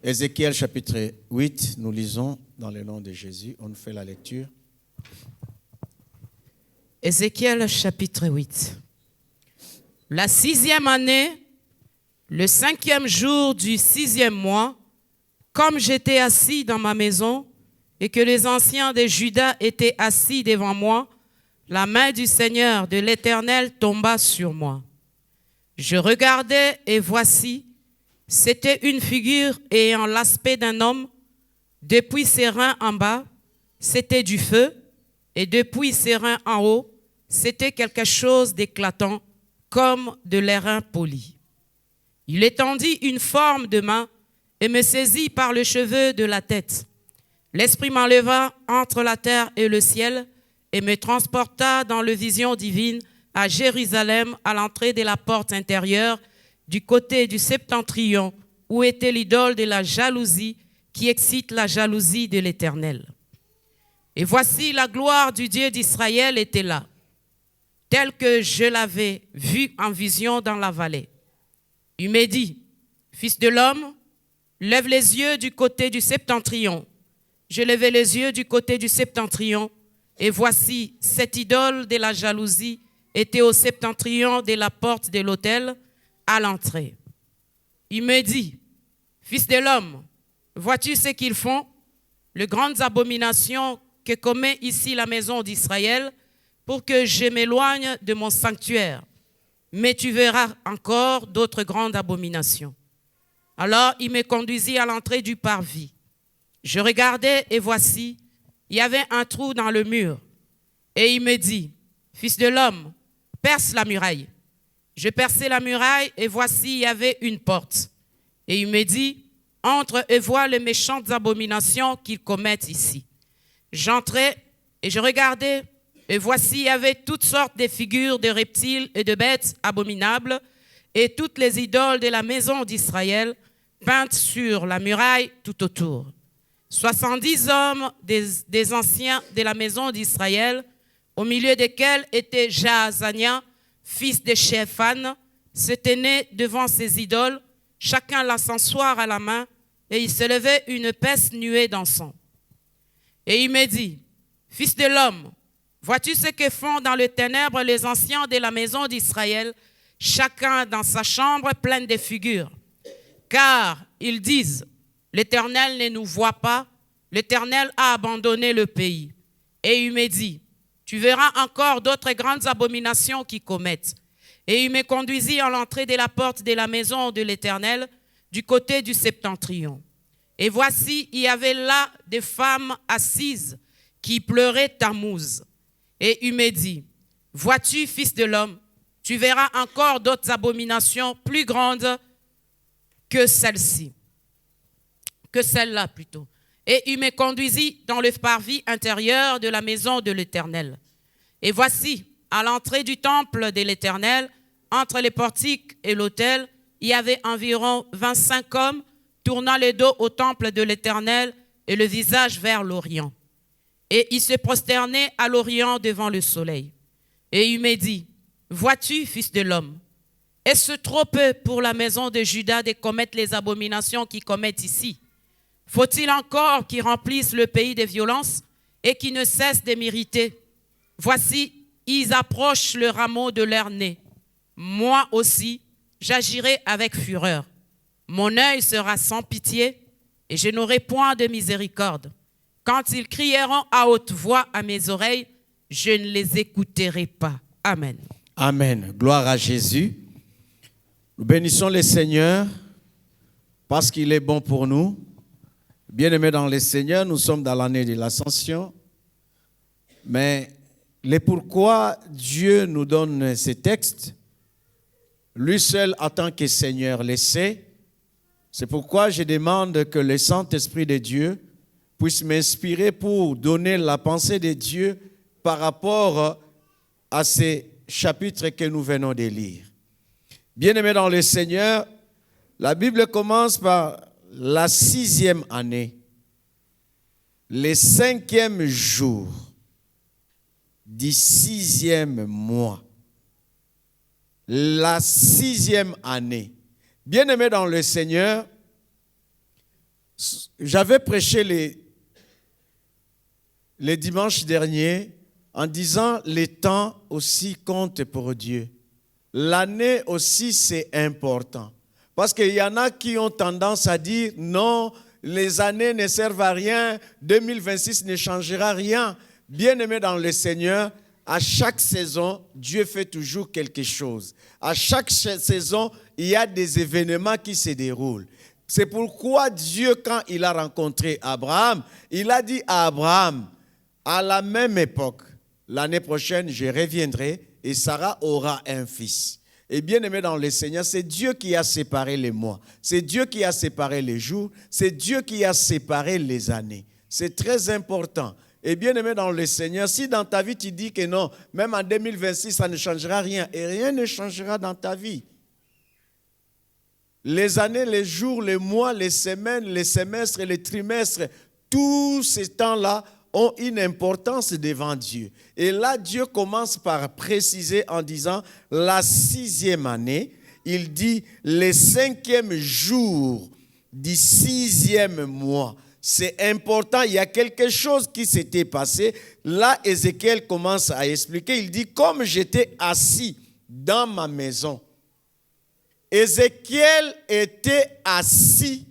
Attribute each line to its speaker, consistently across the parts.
Speaker 1: Ézéchiel chapitre 8, nous lisons dans le nom de Jésus. On fait la lecture.
Speaker 2: Ézéchiel chapitre 8. La 6e année, le 5e jour du 6e mois, comme j'étais assis dans ma maison et que les anciens de Juda étaient assis devant moi, la main du Seigneur de l'Éternel tomba sur moi. Je regardais et voici, c'était une figure ayant l'aspect d'un homme. Depuis ses reins en bas, c'était du feu, et depuis ses reins en haut, c'était quelque chose d'éclatant, comme de l'airain poli. Il étendit une forme de main et me saisit par le cheveu de la tête. L'Esprit m'enleva entre la terre et le ciel et me transporta dans la vision divine à Jérusalem, à l'entrée de la porte intérieure, du côté du septentrion, où était l'idole de la jalousie qui excite la jalousie de l'Éternel. Et voici la gloire du Dieu d'Israël était là, telle que je l'avais vue en vision dans la vallée. Il me dit, « Fils de l'homme, lève les yeux du côté du septentrion. » Je levai les yeux du côté du septentrion, et voici, cette idole de la jalousie était au septentrion de la porte de l'autel, à l'entrée. Il me dit, « Fils de l'homme, vois-tu ce qu'ils font, les grandes abominations que commet ici la maison d'Israël, pour que je m'éloigne de mon sanctuaire. Mais tu verras encore d'autres grandes abominations. » Alors il me conduisit à l'entrée du parvis. Je regardais et voici, il y avait un trou dans le mur. Et il me dit, « Fils de l'homme, perce la muraille. » Je perçai la muraille et voici, il y avait une porte. Et il me dit, « Entre et vois les méchantes abominations qu'ils commettent ici. » J'entrai et je regardais, et voici, il y avait toutes sortes de figures de reptiles et de bêtes abominables, et toutes les idoles de la maison d'Israël, peintes sur la muraille tout autour. 70 hommes des anciens de la maison d'Israël, au milieu desquels était Jaazania, fils de Shéphan, se tenaient devant ces idoles, chacun l'encensoir à la main, et il se levait une épaisse nuée d'encens. Et il me dit, « Fils de l'homme, vois-tu ce que font dans les ténèbres les anciens de la maison d'Israël, chacun dans sa chambre pleine de figures? Car ils disent, l'Éternel ne nous voit pas, l'Éternel a abandonné le pays. » Et il me dit, « Tu verras encore d'autres grandes abominations qu'ils commettent. » Et il me conduisit à l'entrée de la porte de la maison de l'Éternel, du côté du septentrion. Et voici, il y avait là des femmes assises qui pleuraient Tammuz. Et il me dit, « Vois-tu, fils de l'homme, tu verras encore d'autres abominations plus grandes que celle-ci. » Que celle-là plutôt. Et il me conduisit dans le parvis intérieur de la maison de l'Éternel. Et voici, à l'entrée du temple de l'Éternel, entre les portiques et l'autel, il y avait environ 25 hommes tournant le dos au temple de l'Éternel et le visage vers l'Orient. Et ils se prosternaient à l'Orient devant le soleil. Et il me dit, « Vois-tu, fils de l'homme, est-ce trop peu pour la maison de Juda de commettre les abominations qu'ils commettent ici? Faut-il encore qu'ils remplissent le pays de violence et qu'ils ne cessent de m'irriter? Voici, ils approchent le rameau de leur nez. Moi aussi, j'agirai avec fureur. Mon œil sera sans pitié et je n'aurai point de miséricorde. Quand ils crieront à haute voix à mes oreilles, je ne les écouterai pas. » Amen.
Speaker 1: Amen. Gloire à Jésus. Nous bénissons le Seigneur parce qu'il est bon pour nous. Bien-aimés dans le Seigneur, nous sommes dans l'année de l'Ascension. Mais le pourquoi Dieu nous donne ces textes, lui seul en tant que Seigneur le sait. C'est pourquoi je demande que le Saint-Esprit de Dieu puisse m'inspirer pour donner la pensée de Dieu par rapport à ces chapitres que nous venons de lire. Bien-aimés dans le Seigneur, la Bible commence par la 6e année, le 5e jour du 6e mois, la 6e année. Bien-aimés dans le Seigneur, J'avais prêché les dimanches derniers en disant les temps aussi comptent pour Dieu. L'année aussi, c'est important. Parce qu'il y en a qui ont tendance à dire non, les années ne servent à rien, 2026 ne changera rien. Bien-aimés dans le Seigneur, à chaque saison, Dieu fait toujours quelque chose. À chaque saison, il y a des événements qui se déroulent. C'est pourquoi Dieu, quand il a rencontré Abraham, il a dit à Abraham, à la même époque, l'année prochaine, je reviendrai et Sarah aura un fils. Et bien aimé dans le Seigneur, c'est Dieu qui a séparé les mois. C'est Dieu qui a séparé les jours. C'est Dieu qui a séparé les années. C'est très important. Et bien aimé dans le Seigneur, si dans ta vie tu dis que non, même en 2026, ça ne changera rien, et rien ne changera dans ta vie. Les années, les jours, les mois, les semaines, les semestres, les trimestres, tous ces temps-là ont une importance devant Dieu. Et là, Dieu commence par préciser en disant la 6e année, il dit le 5e jour du 6e mois. C'est important, il y a quelque chose qui s'était passé. Là, Ézéchiel commence à expliquer, il dit comme j'étais assis dans ma maison. Ézéchiel était assis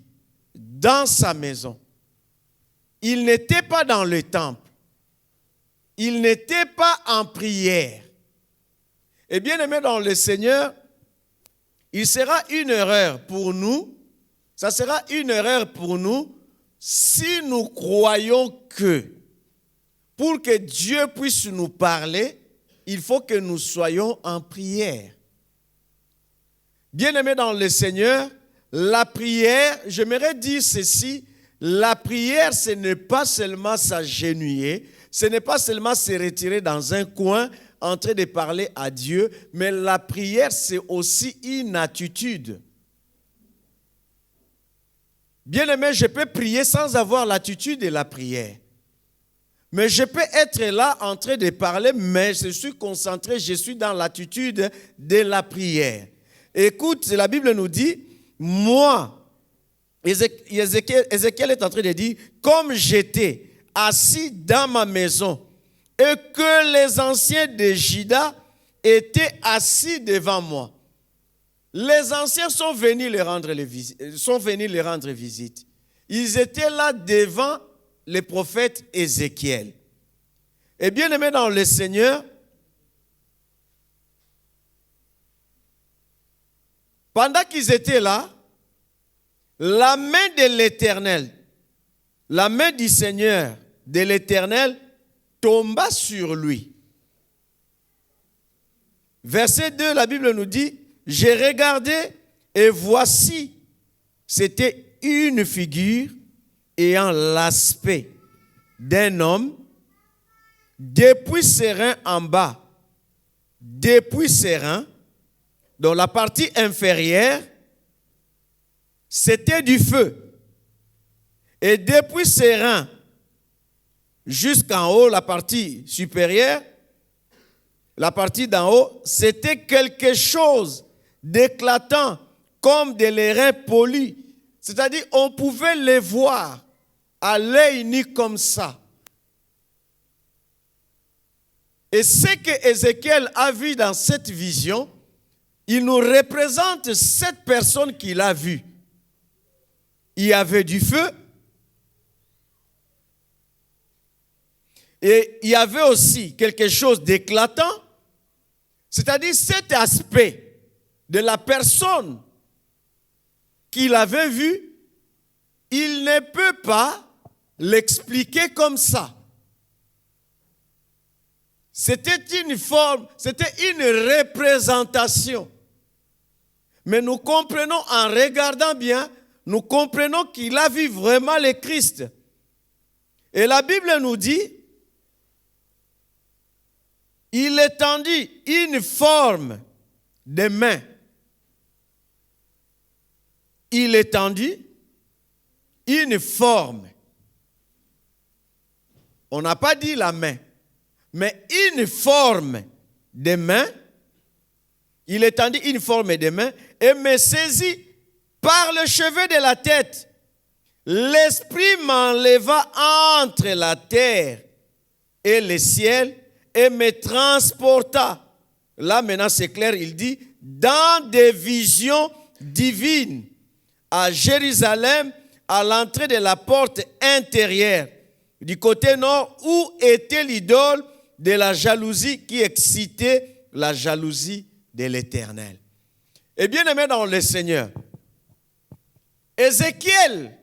Speaker 1: dans sa maison. Il n'était pas dans le temple. Il n'était pas en prière. Et bien aimé dans le Seigneur, il sera une erreur pour nous. Ça sera une erreur pour nous si nous croyons que pour que Dieu puisse nous parler, il faut que nous soyons en prière. Bien aimé dans le Seigneur, la prière, j'aimerais dire ceci, la prière, ce n'est pas seulement s'agenouiller, ce n'est pas seulement se retirer dans un coin en train de parler à Dieu, mais la prière, c'est aussi une attitude. Bien-aimé, je peux prier sans avoir l'attitude de la prière. Mais je peux être là en train de parler, mais je suis concentré, je suis dans l'attitude de la prière. Écoute, la Bible nous dit, moi, Ézéchiel est en train de dire, comme j'étais assis dans ma maison et que les anciens de Juda étaient assis devant moi. Les anciens sont venus les rendre visite. Ils étaient là devant le prophète Ézéchiel. Et bien aimé dans le Seigneur, pendant qu'ils étaient là, la main de l'Éternel, la main du Seigneur de l'Éternel tomba sur lui. Verset 2, la Bible nous dit, j'ai regardé et voici, c'était une figure ayant l'aspect d'un homme, depuis ses reins en bas, depuis ses reins, dans la partie inférieure, c'était du feu. Et depuis ses reins jusqu'en haut, la partie supérieure, la partie d'en haut, c'était quelque chose d'éclatant, comme des reins polis. C'est-à-dire, on pouvait les voir à l'œil nu comme ça. Et ce que Ézéchiel a vu dans cette vision, il nous représente cette personne qu'il a vue. Il y avait du feu. Et il y avait aussi quelque chose d'éclatant. C'est-à-dire cet aspect de la personne qu'il avait vue, il ne peut pas l'expliquer comme ça. C'était une forme, c'était une représentation. Mais nous comprenons en regardant bien, nous comprenons qu'il a vu vraiment le Christ. Et la Bible nous dit, il étendit une forme de main. Il étendit une forme. On n'a pas dit la main, mais une forme de main. Il étendit une forme de main et me saisit par le cheveu de la tête l'Esprit m'enleva entre la terre et le ciel et me transporta. Là maintenant c'est clair, il dit, dans des visions divines, à Jérusalem, à l'entrée de la porte intérieure, du côté nord, où était l'idole de la jalousie qui excitait la jalousie de l'Éternel. Et bien aimé dans le Seigneur, Ézéchiel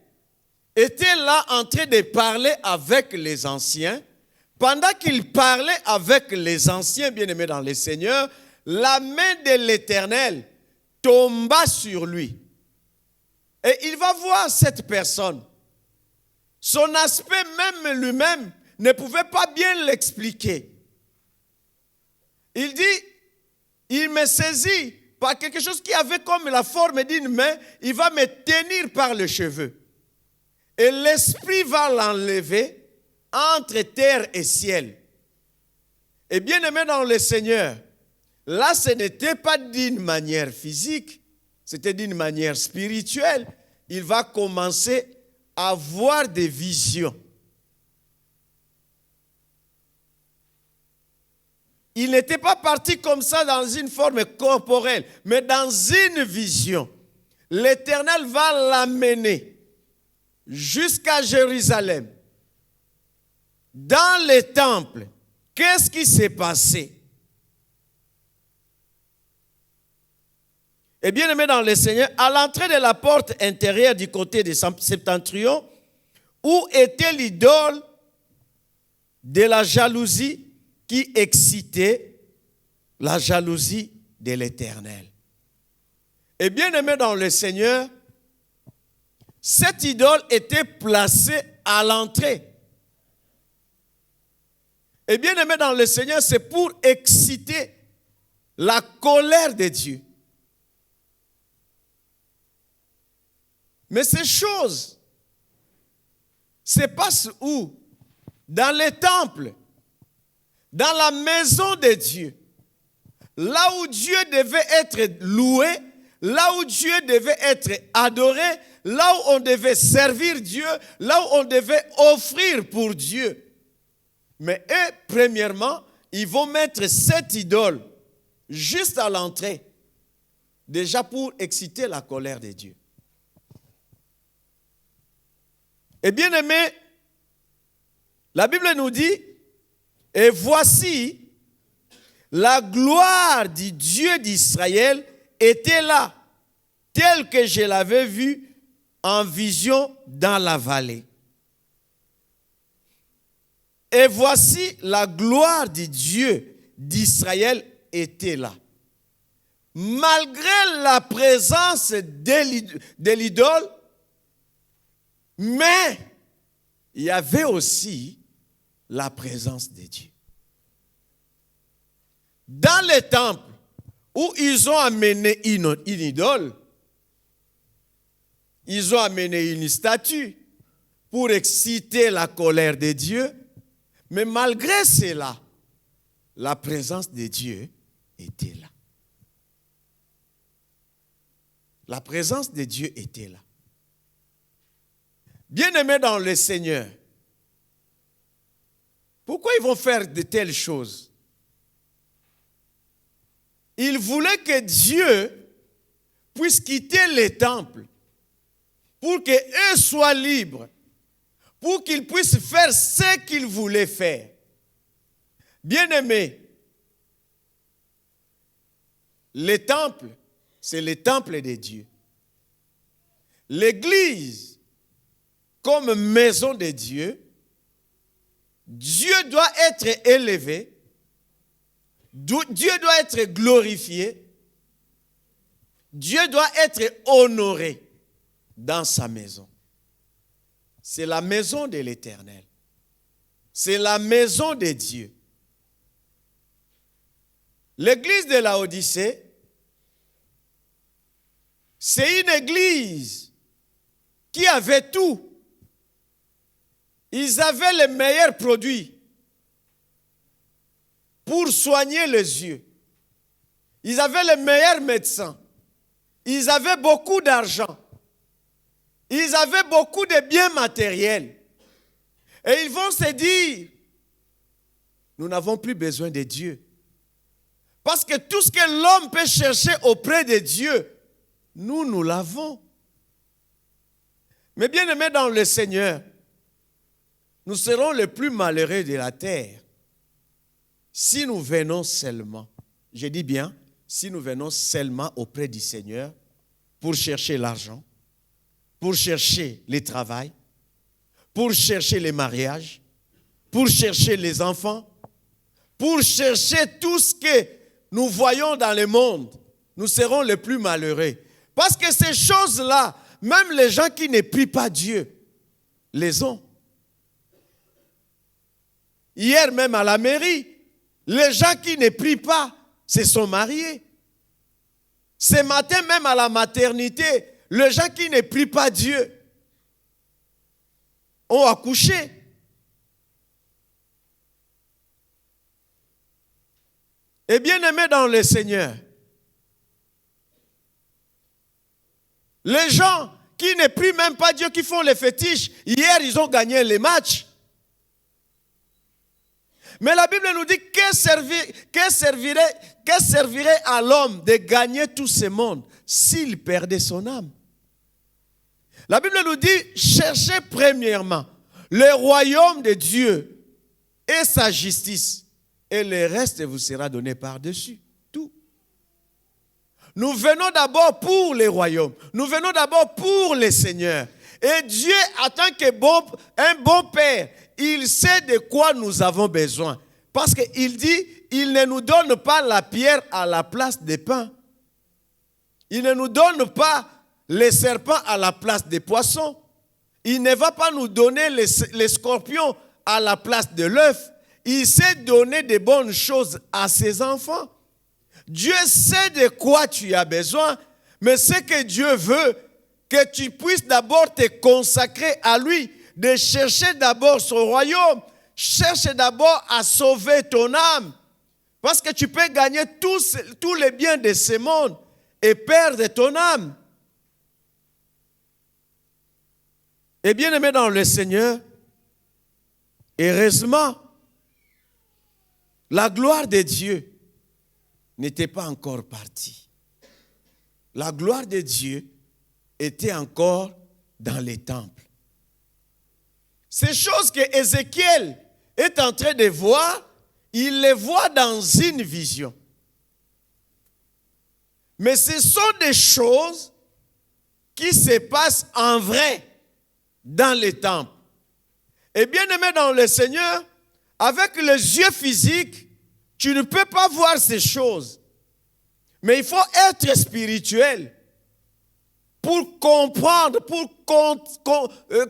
Speaker 1: était là en train de parler avec les anciens. Pendant qu'il parlait avec les anciens bien-aimés dans le Seigneur, la main de l'Éternel tomba sur lui. Et il va voir cette personne. Son aspect même lui-même ne pouvait pas bien l'expliquer. Il dit, il me saisit par quelque chose qui avait comme la forme d'une main, il va me tenir par les cheveux. Et l'esprit va l'enlever entre terre et ciel. Et bien aimé dans le Seigneur, là ce n'était pas d'une manière physique, c'était d'une manière spirituelle. Il va commencer à avoir des visions. Il n'était pas parti comme ça dans une forme corporelle, mais dans une vision. L'Éternel va l'amener jusqu'à Jérusalem. Dans le temple, qu'est-ce qui s'est passé? Et bien aimé dans le Seigneur, à l'entrée de la porte intérieure du côté du septentrion, où était l'idole de la jalousie qui excitait la jalousie de l'Éternel. Et bien aimé dans le Seigneur, cette idole était placée à l'entrée. Et bien aimé dans le Seigneur, c'est pour exciter la colère de Dieu. Mais ces choses se passent où? Dans les temples, dans la maison de Dieu, là où Dieu devait être loué, là où Dieu devait être adoré, là où on devait servir Dieu, là où on devait offrir pour Dieu. Mais eux, premièrement, ils vont mettre cette idole juste à l'entrée, déjà pour exciter la colère de Dieu. Et bien aimé, la Bible nous dit, et voici, la gloire du Dieu d'Israël était là, telle que je l'avais vue en vision dans la vallée. Et voici, la gloire du Dieu d'Israël était là. Malgré la présence de l'idole, mais il y avait aussi la présence de Dieu. Dans les temples où ils ont amené une idole, ils ont amené une statue pour exciter la colère de Dieu, mais malgré cela, la présence de Dieu était là. La présence de Dieu était là. Bien-aimés dans le Seigneur, pourquoi ils vont faire de telles choses? Ils voulaient que Dieu puisse quitter les temples pour qu'eux soient libres, pour qu'ils puissent faire ce qu'ils voulaient faire. Bien-aimés, les temples, c'est le temple de Dieu. L'Église, comme maison de Dieu, Dieu doit être élevé, Dieu doit être glorifié, Dieu doit être honoré dans sa maison. C'est la maison de l'Éternel. C'est la maison de Dieu. L'église de Laodicée, c'est une église qui avait tout. Ils avaient les meilleurs produits pour soigner les yeux. Ils avaient les meilleurs médecins. Ils avaient beaucoup d'argent. Ils avaient beaucoup de biens matériels. Et ils vont se dire, nous n'avons plus besoin de Dieu. Parce que tout ce que l'homme peut chercher auprès de Dieu, nous l'avons. Mais bien aimés dans le Seigneur, nous serons les plus malheureux de la terre si nous venons seulement, je dis bien, si nous venons seulement auprès du Seigneur pour chercher l'argent, pour chercher le travail, pour chercher les mariages, pour chercher les enfants, pour chercher tout ce que nous voyons dans le monde, nous serons les plus malheureux. Parce que ces choses-là, même les gens qui ne prient pas Dieu, les ont. Hier même à la mairie, les gens qui ne prient pas se sont mariés. Ce matin même à la maternité, les gens qui ne prient pas Dieu ont accouché. Et bien aimés dans le Seigneur, les gens qui ne prient même pas Dieu, qui font les fétiches, hier ils ont gagné les matchs. Mais la Bible nous dit que servirait à l'homme de gagner tout ce monde s'il perdait son âme. La Bible nous dit, cherchez premièrement le royaume de Dieu et sa justice, et le reste vous sera donné par-dessus. Tout. Nous venons d'abord pour le royaume. Nous venons d'abord pour le Seigneur. Et Dieu, en tant qu'un bon Père, il sait de quoi nous avons besoin. Parce qu'il dit, il ne nous donne pas la pierre à la place des pains. Il ne nous donne pas les serpents à la place des poissons. Il ne va pas nous donner les scorpions à la place de l'œuf. Il sait donner de bonnes choses à ses enfants. Dieu sait de quoi tu as besoin, mais ce que Dieu veut, que tu puisses d'abord te consacrer à lui, de chercher d'abord son royaume, cherche d'abord à sauver ton âme, parce que tu peux gagner tous les biens de ce monde et perdre ton âme. Et bien aimé dans le Seigneur, heureusement, la gloire de Dieu n'était pas encore partie. La gloire de Dieu était encore dans les temples. Ces choses que Ézéchiel est en train de voir, il les voit dans une vision. Mais ce sont des choses qui se passent en vrai dans les temples. Et bien aimé dans le Seigneur, avec les yeux physiques, tu ne peux pas voir ces choses. Mais il faut être spirituel pour comprendre, pour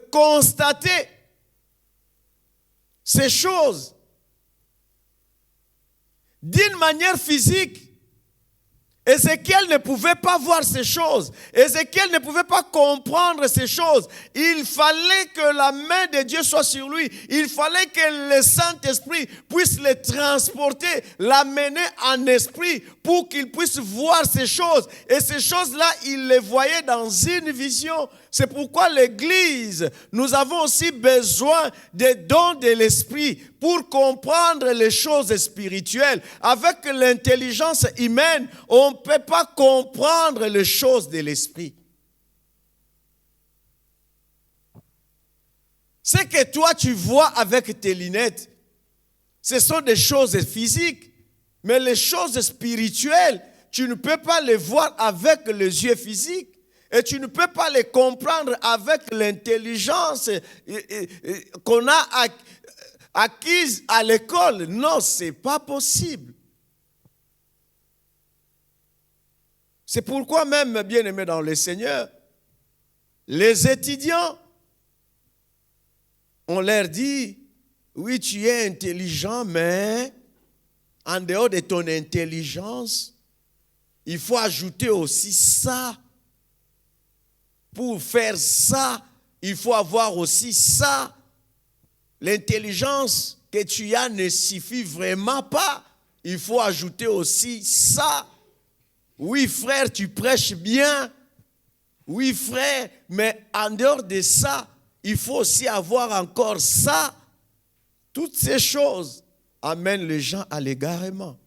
Speaker 1: constater ces choses. D'une manière physique, Ézéchiel ne pouvait pas voir ces choses. Ézéchiel ne pouvait pas comprendre ces choses. Il fallait que la main de Dieu soit sur lui. Il fallait que le Saint-Esprit puisse le transporter, l'amener en esprit pour qu'il puisse voir ces choses. Et ces choses-là, il les voyait dans une vision. C'est pourquoi l'Église, nous avons aussi besoin des dons de l'Esprit pour comprendre les choses spirituelles. Avec l'intelligence humaine, on ne peut pas comprendre les choses de l'Esprit. Ce que toi tu vois avec tes lunettes, ce sont des choses physiques. Mais les choses spirituelles, tu ne peux pas les voir avec les yeux physiques. Et tu ne peux pas les comprendre avec l'intelligence qu'on a acquise à l'école. Non, ce n'est pas possible. C'est pourquoi même, bien aimés dans le Seigneur, les étudiants, on leur dit, oui, tu es intelligent, mais en dehors de ton intelligence, il faut ajouter aussi ça. Pour faire ça, il faut avoir aussi ça. L'intelligence que tu as ne suffit vraiment pas. Il faut ajouter aussi ça. Oui, frère, tu prêches bien, Oui, frère, mais en dehors de ça, il faut aussi avoir encore ça. Toutes ces choses amènent les gens à l'égarement.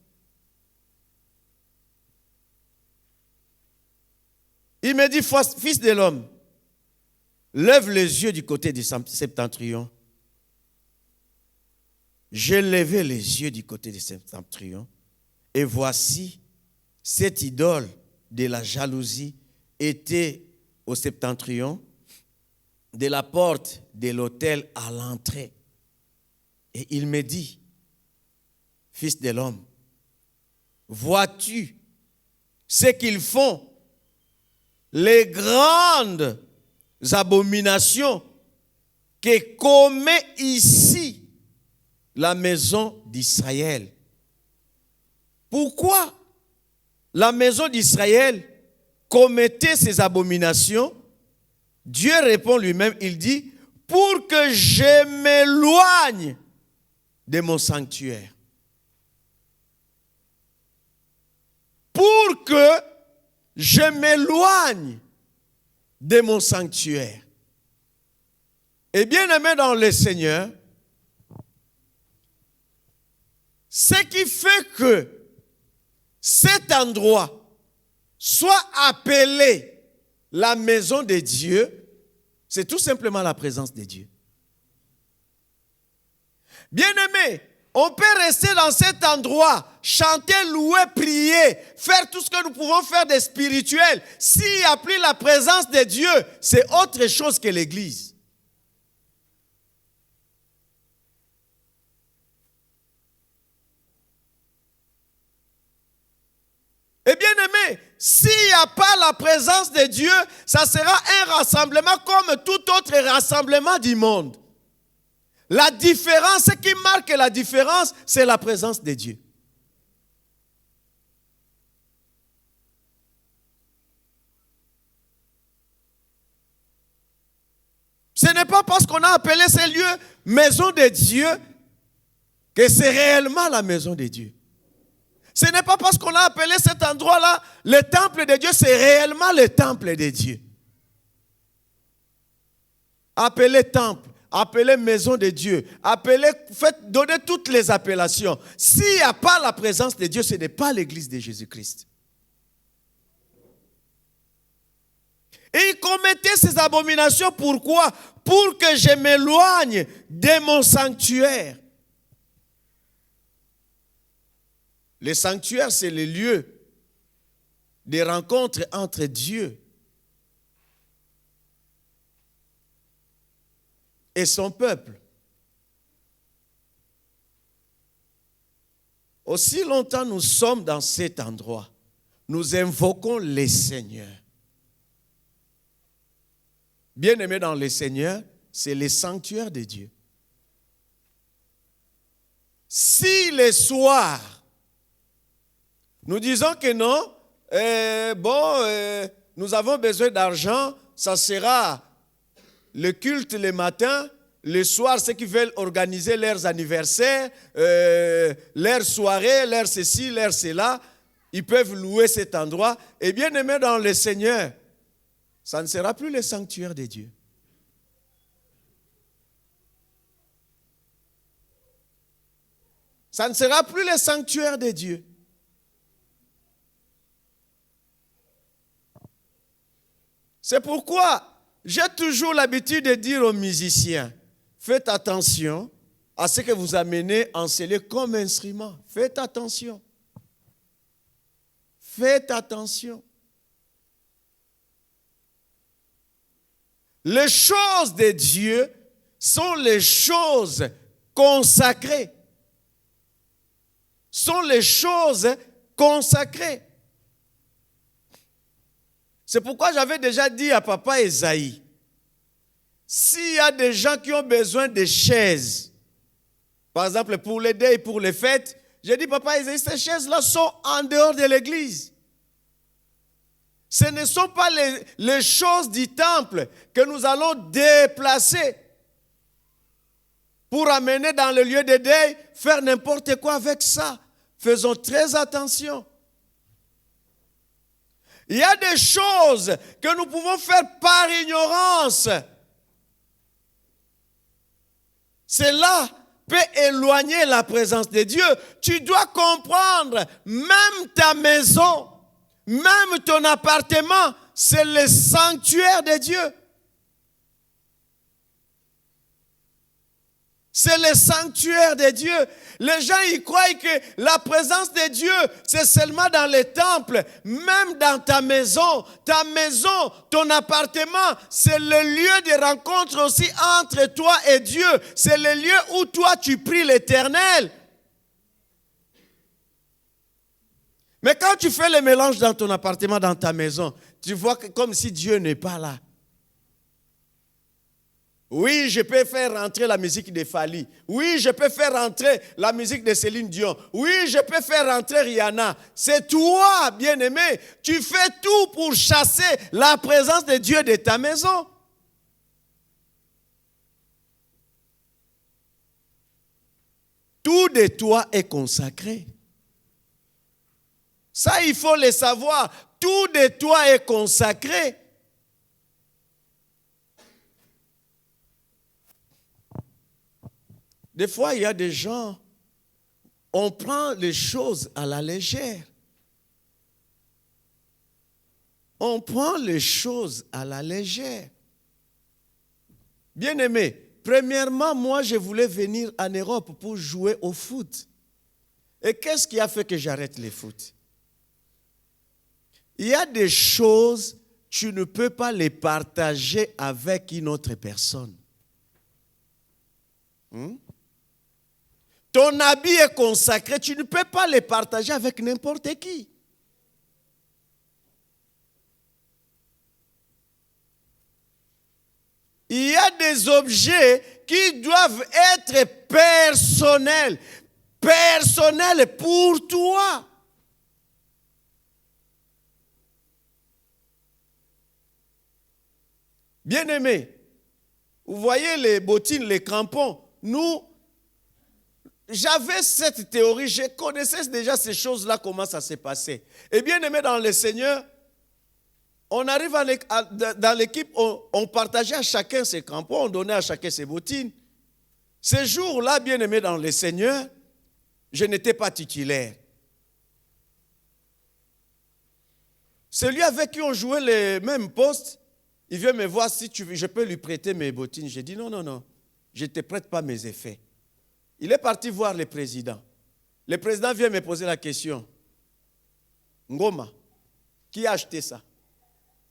Speaker 1: Il me dit, fils de l'homme, lève les yeux du côté du septentrion. J'ai levé les yeux du côté du septentrion, et voici, cette idole de la jalousie était au septentrion, de la porte de l'autel à l'entrée. Et il me dit, fils de l'homme, vois-tu ce qu'ils font, les grandes abominations que commet ici la maison d'Israël? Pourquoi la maison d'Israël commettait ces abominations? Dieu répond lui-même, il dit, pour que je m'éloigne de mon sanctuaire. Pour que je m'éloigne de mon sanctuaire. Et bien aimé dans le Seigneur, ce qui fait que cet endroit soit appelé la maison de Dieu, c'est tout simplement la présence de Dieu. Bien-aimé, on peut rester dans cet endroit, chanter, louer, prier, faire tout ce que nous pouvons faire de spirituel. S'il n'y a plus la présence de Dieu, c'est autre chose que l'église. Et bien aimé, s'il n'y a pas la présence de Dieu, ça sera un rassemblement comme tout autre rassemblement du monde. La différence, ce qui marque la différence, c'est la présence de Dieu. Ce n'est pas parce qu'on a appelé ces lieux maison de Dieu que c'est réellement la maison de Dieu. Ce n'est pas parce qu'on a appelé cet endroit-là le temple de Dieu, c'est réellement le temple de Dieu. Appelez temple, appelez maison de Dieu, donnez toutes les appellations. S'il n'y a pas la présence de Dieu, ce n'est pas l'église de Jésus-Christ. Et il commettait ces abominations, pourquoi? Pour que je m'éloigne de mon sanctuaire. Le sanctuaire, c'est le lieu de rencontre entre Dieu et son peuple. Aussi longtemps nous sommes dans cet endroit, nous invoquons le Seigneur. Bien-aimé dans le Seigneur, c'est le sanctuaire de Dieu. Si le soir, nous disons que non, nous avons besoin d'argent, ça sera le culte le matin, le soir, ceux qui veulent organiser leurs anniversaires, leurs soirées, leurs ceci, leurs cela, ils peuvent louer cet endroit. Et bien aimé dans le Seigneur, ça ne sera plus le sanctuaire de Dieu. Ça ne sera plus le sanctuaire de Dieu. C'est pourquoi j'ai toujours l'habitude de dire aux musiciens, faites attention à ce que vous amenez enseigner comme instrument. Faites attention. Faites attention. Les choses de Dieu sont les choses consacrées. Sont les choses consacrées. C'est pourquoi j'avais déjà dit à papa Esaïe, s'il y a des gens qui ont besoin de chaises, par exemple pour les deuils, pour les fêtes, j'ai dit papa Esaïe, ces chaises-là sont en dehors de l'église. Ce ne sont pas les choses du temple que nous allons déplacer pour amener dans le lieu de deuil, faire n'importe quoi avec ça. Faisons très attention. Il y a des choses que nous pouvons faire par ignorance. Cela peut éloigner la présence de Dieu. Tu dois comprendre, même ta maison, même ton appartement, c'est le sanctuaire de Dieu. C'est le sanctuaire de Dieu. Les gens y croient que la présence de Dieu, c'est seulement dans les temples. Même dans ta maison, ton appartement, c'est le lieu de rencontre aussi entre toi et Dieu. C'est le lieu où toi tu pries l'Éternel. Mais quand tu fais le mélange dans ton appartement, dans ta maison, tu vois que comme si Dieu n'est pas là. Oui, je peux faire rentrer la musique de Fali. Oui, je peux faire rentrer la musique de Céline Dion. Oui, je peux faire rentrer Rihanna. C'est toi, bien-aimé. Tu fais tout pour chasser la présence de Dieu de ta maison. Tout de toi est consacré. Ça, il faut le savoir. Tout de toi est consacré. Des fois, il y a des gens, on prend les choses à la légère. On prend les choses à la légère. Bien-aimé, premièrement, moi, je voulais venir en Europe pour jouer au foot. Et qu'est-ce qui a fait que j'arrête le foot? Il y a des choses, tu ne peux pas les partager avec une autre personne. Ton habit est consacré, tu ne peux pas les partager avec n'importe qui. Il y a des objets qui doivent être personnels. Personnels pour toi. Bien-aimés, vous voyez les bottines, les crampons, j'avais cette théorie, je connaissais déjà ces choses-là, comment ça s'est passé. Et bien aimé dans le Seigneur, on arrive dans l'équipe, on partageait à chacun ses crampons, on donnait à chacun ses bottines. Ces jours-là, bien aimé dans le Seigneur, je n'étais pas titulaire. Celui avec qui on jouait les mêmes postes, il vient me voir si je peux lui prêter mes bottines. J'ai dit non, je ne te prête pas mes effets. Il est parti voir le président. Le président vient me poser la question. Ngoma, qui a acheté ça?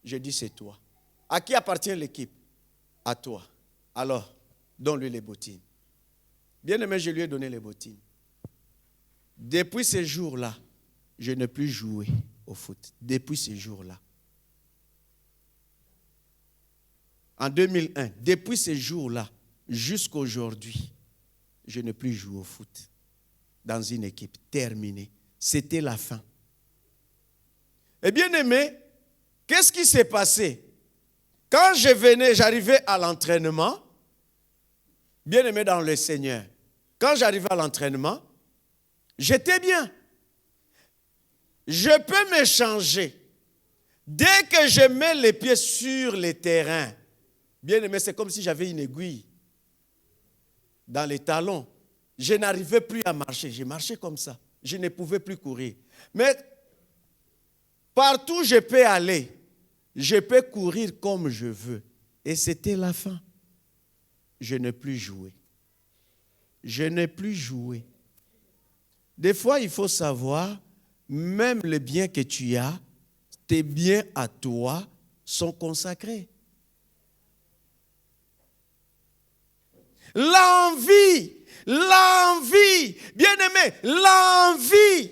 Speaker 1: Je dis c'est toi. À qui appartient l'équipe? À toi. Alors, donne-lui les bottines. Bien aimé, je lui ai donné les bottines. Depuis ce jour-là, je n'ai plus joué au foot. Depuis ce jour-là. En 2001, depuis ce jour-là, jusqu'à aujourd'hui, je n'ai plus joué au foot dans une équipe. Terminé. C'était la fin. Et bien aimé, qu'est-ce qui s'est passé? Quand j'arrivais à l'entraînement, bien aimé dans le Seigneur, quand j'arrivais à l'entraînement, j'étais bien. Je peux me changer. Dès que je mets les pieds sur le terrain, bien aimé, c'est comme si j'avais une aiguille dans les talons. Je n'arrivais plus à marcher. Je marchais comme ça. Je ne pouvais plus courir. Mais partout où je peux aller, je peux courir comme je veux. Et c'était la fin. Je n'ai plus joué. Je n'ai plus joué. Des fois, il faut savoir, même les biens que tu as, tes biens à toi sont consacrés. L'envie, bien-aimé, l'envie.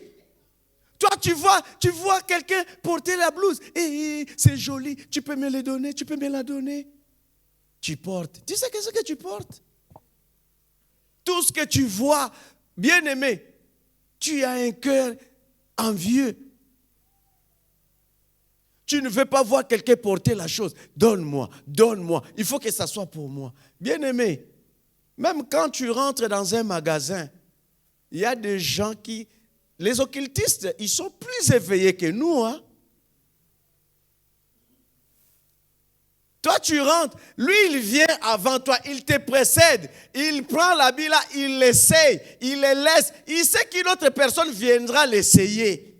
Speaker 1: Toi, tu vois quelqu'un porter la blouse. Et c'est joli, tu peux me la donner. Tu portes. Tu sais qu'est-ce que tu portes? Tout ce que tu vois, bien-aimé, tu as un cœur envieux. Tu ne veux pas voir quelqu'un porter la chose. Donne-moi. Il faut que ça soit pour moi. Bien-aimé, même quand tu rentres dans un magasin, il y a des gens les occultistes, ils sont plus éveillés que nous. Hein? Toi, tu rentres. Lui, il vient avant toi. Il te précède. Il prend l'habit là, il l'essaye. Il le laisse. Il sait qu'une autre personne viendra l'essayer.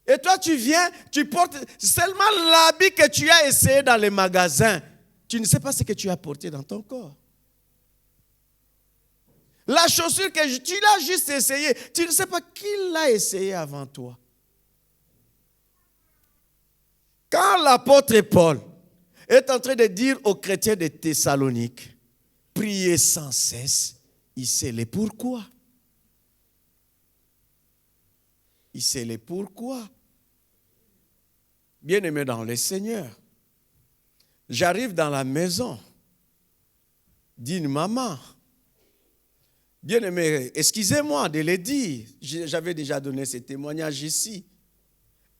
Speaker 1: Et toi, tu viens, tu portes seulement l'habit que tu as essayé dans les magasins. Tu ne sais pas ce que tu as porté dans ton corps. La chaussure que tu l'as juste essayée, tu ne sais pas qui l'a essayé avant toi. Quand l'apôtre Paul est en train de dire aux chrétiens de Thessalonique, priez sans cesse, il sait les pourquoi. Il sait les pourquoi. Bien-aimé dans le Seigneur, j'arrive dans la maison d'une maman. Bien-aimé, excusez-moi de le dire, j'avais déjà donné ce témoignage ici.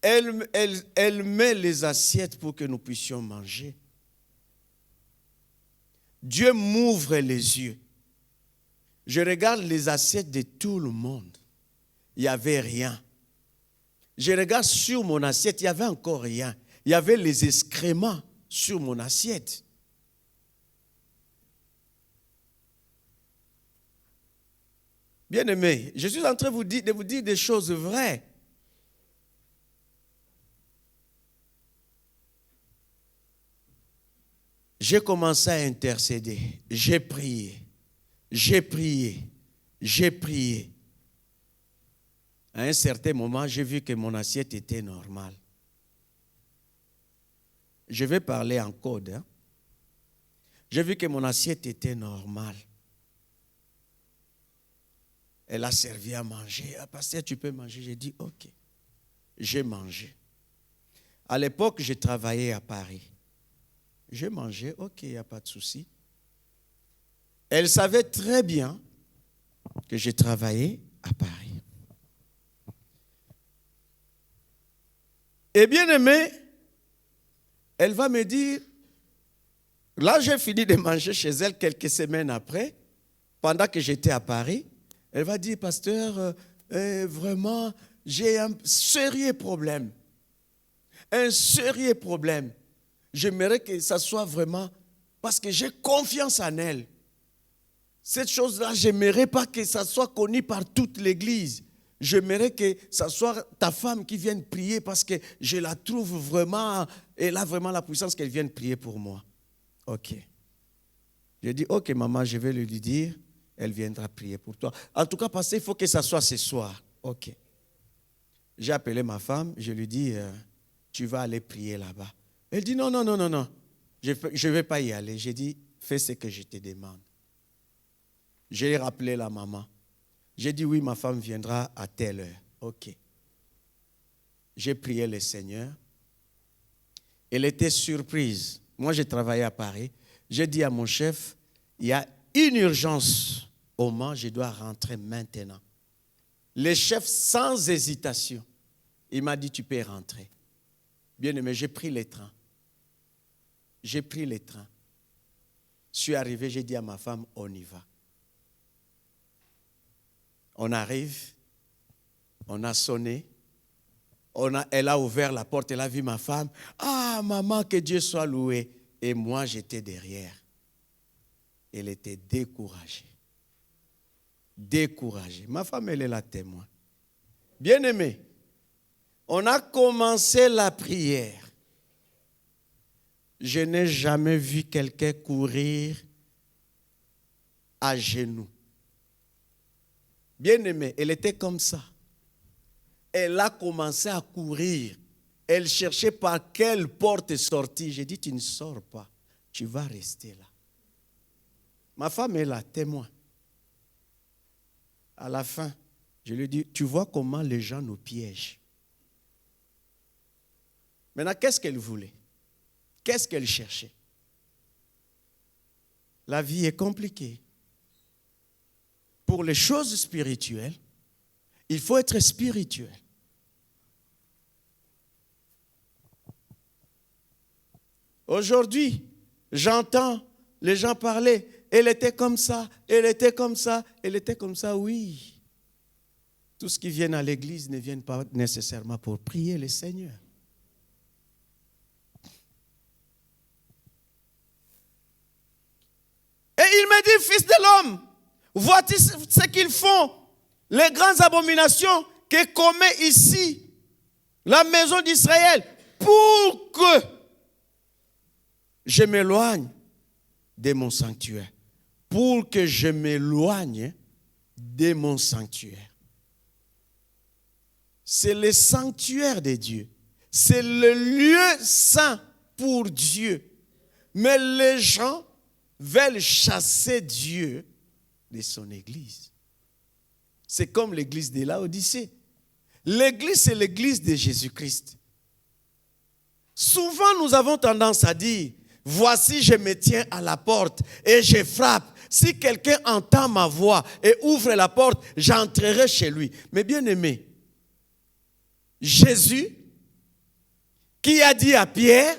Speaker 1: Elle met les assiettes pour que nous puissions manger. Dieu m'ouvre les yeux. Je regarde les assiettes de tout le monde. Il n'y avait rien. Je regarde sur mon assiette, il n'y avait encore rien. Il y avait les excréments sur mon assiette. Bien-aimés, je suis en train de vous dire des choses vraies. J'ai commencé à intercéder. J'ai prié. J'ai prié. J'ai prié. À un certain moment, j'ai vu que mon assiette était normale. Je vais parler en code. Hein? J'ai vu que mon assiette était normale. Elle a servi à manger. Ah, pasteur, tu peux manger? J'ai dit, ok. J'ai mangé. À l'époque, je travaillais à Paris. J'ai mangé, ok, il n'y a pas de souci. Elle savait très bien que j'ai travaillé à Paris. Et bien aimé, elle va me dire, là j'ai fini de manger chez elle quelques semaines après, pendant que j'étais à Paris, elle va dire, pasteur, vraiment, j'ai un sérieux problème. Un sérieux problème. J'aimerais que ça soit vraiment, parce que j'ai confiance en elle. Cette chose-là, j'aimerais pas que ça soit connu par toute l'Église. J'aimerais que ça soit ta femme qui vienne prier parce que je la trouve vraiment, elle a vraiment la puissance qu'elle vienne prier pour moi. Ok. J'ai dit, ok maman, je vais lui dire, elle viendra prier pour toi. En tout cas, parce qu'il faut que ça soit ce soir. Ok. J'ai appelé ma femme, je lui dis, tu vas aller prier là-bas. Elle dit, non, je ne vais pas y aller. J'ai dit, fais ce que je te demande. J'ai rappelé la maman. J'ai dit, oui, ma femme viendra à telle heure. Ok. J'ai prié le Seigneur. Elle était surprise. Moi, j'ai travaillé à Paris. J'ai dit à mon chef, il y a une urgence au Mans, je dois rentrer maintenant. Le chef, sans hésitation, il m'a dit, tu peux rentrer. Bien aimé, j'ai pris le train. J'ai pris le train. Je suis arrivé, j'ai dit à ma femme, on y va. On arrive, on a sonné, elle a ouvert la porte, elle a vu ma femme. Ah, maman, que Dieu soit loué. Et moi, j'étais derrière. Elle était découragée. Découragée. Ma femme, elle est la témoin. Bien-aimé, on a commencé la prière. Je n'ai jamais vu quelqu'un courir à genoux. Bien-aimée, elle était comme ça. Elle a commencé à courir. Elle cherchait par quelle porte sortir. J'ai dit, tu ne sors pas. Tu vas rester là. Ma femme est là, témoin. À la fin, je lui ai dit, tu vois comment les gens nous piègent. Maintenant, qu'est-ce qu'elle voulait? Qu'est-ce qu'elle cherchait? La vie est compliquée. Pour les choses spirituelles, il faut être spirituel. Aujourd'hui, j'entends les gens parler. Elle était comme ça, elle était comme ça, elle était comme ça, oui. Tous ceux qui viennent à l'église ne viennent pas nécessairement pour prier le Seigneur. fils de l'homme, vois-tu ce qu'ils font, les grandes abominations que commet ici la maison d'Israël, pour que je m'éloigne de mon sanctuaire. Pour que je m'éloigne de mon sanctuaire. C'est le sanctuaire de Dieu. C'est le lieu saint pour Dieu. Mais les gens veulent chasser Dieu de son église. C'est comme l'église de Laodicée. L'église, c'est l'église de Jésus-Christ. Souvent, nous avons tendance à dire, voici, je me tiens à la porte et je frappe. Si quelqu'un entend ma voix et ouvre la porte, j'entrerai chez lui. Mais bien aimé, Jésus, qui a dit à Pierre,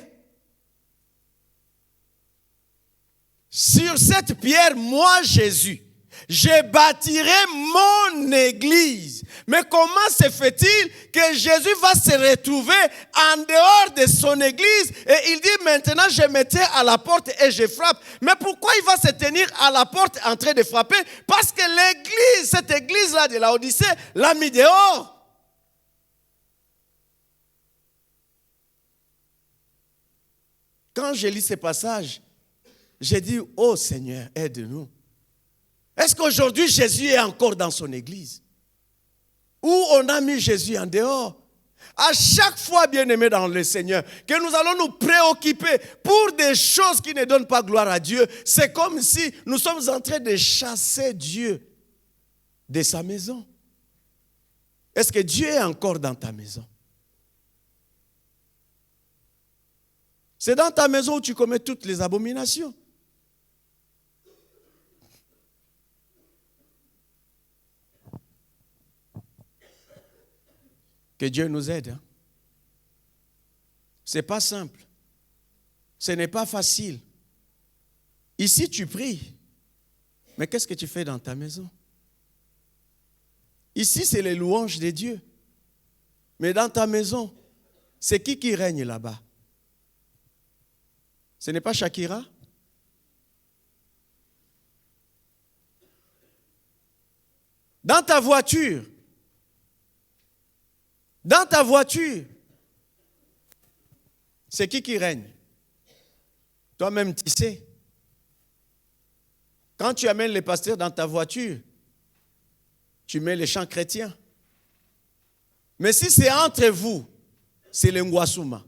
Speaker 1: sur cette pierre, moi Jésus, je bâtirai mon église. Mais comment se fait-il que Jésus va se retrouver en dehors de son église et il dit maintenant je me tiens à la porte et je frappe. Mais pourquoi il va se tenir à la porte en train de frapper? Parce que l'église, cette église-là de Laodicée, l'a mis dehors. Quand je lis ce passage, j'ai dit, oh Seigneur, aide-nous. Est-ce qu'aujourd'hui Jésus est encore dans son église? Ou on a mis Jésus en dehors? À chaque fois, bien-aimés dans le Seigneur, que nous allons nous préoccuper pour des choses qui ne donnent pas gloire à Dieu, c'est comme si nous sommes en train de chasser Dieu de sa maison. Est-ce que Dieu est encore dans ta maison? C'est dans ta maison où tu commets toutes les abominations. Que Dieu nous aide. Hein? Ce n'est pas simple. Ce n'est pas facile. Ici, tu pries. Mais qu'est-ce que tu fais dans ta maison? Ici, c'est les louanges de Dieu. Mais dans ta maison, c'est qui règne là-bas? Ce n'est pas Shakira? Dans ta voiture, c'est qui règne? Toi-même, tu sais. Quand tu amènes les pasteurs dans ta voiture, tu mets les chants chrétiens. Mais si c'est entre vous, c'est le Ngwasuma.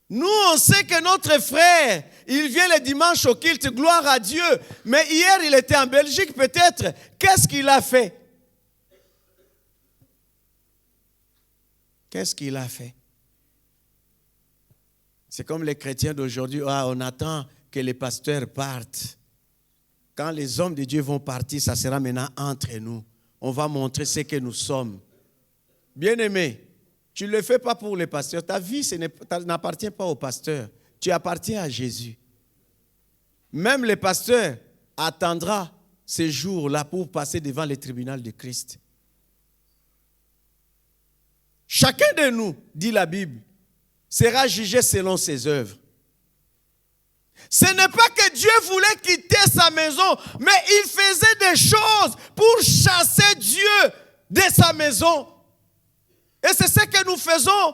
Speaker 1: Nous, on sait que notre frère, il vient le dimanche au culte, gloire à Dieu. Mais hier, il était en Belgique peut-être. Qu'est-ce qu'il a fait? Qu'est-ce qu'il a fait? C'est comme les chrétiens d'aujourd'hui. Ah, on attend que les pasteurs partent. Quand les hommes de Dieu vont partir, ça sera maintenant entre nous. On va montrer ce que nous sommes. Bien-aimés, tu ne le fais pas pour les pasteurs. Ta vie n'appartient pas aux pasteurs. Tu appartiens à Jésus. Même les pasteurs attendront ces jours-là pour passer devant le tribunal de Christ. Chacun de nous, dit la Bible, sera jugé selon ses œuvres. Ce n'est pas que Dieu voulait quitter sa maison, mais il faisait des choses pour chasser Dieu de sa maison. Et c'est ce que nous faisons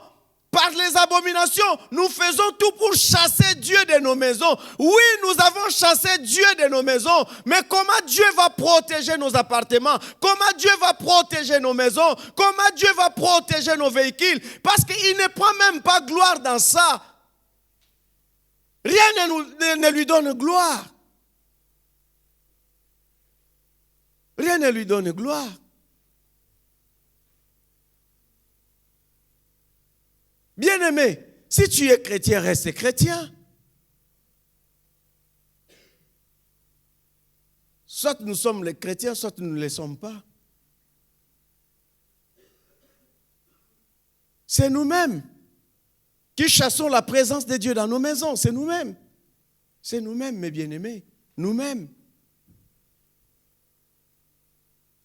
Speaker 1: par les abominations. Nous faisons tout pour chasser Dieu de nos maisons. Oui, nous avons chassé Dieu de nos maisons. Mais comment Dieu va protéger nos appartements? Comment Dieu va protéger nos maisons? Comment Dieu va protéger nos véhicules? Parce qu'il ne prend même pas gloire dans ça. Rien ne lui donne gloire. Rien ne lui donne gloire. Bien-aimé, si tu es chrétien, reste chrétien. Soit nous sommes les chrétiens, soit nous ne le sommes pas. C'est nous-mêmes qui chassons la présence de Dieu dans nos maisons. C'est nous-mêmes. C'est nous-mêmes, mes bien-aimés. Nous-mêmes.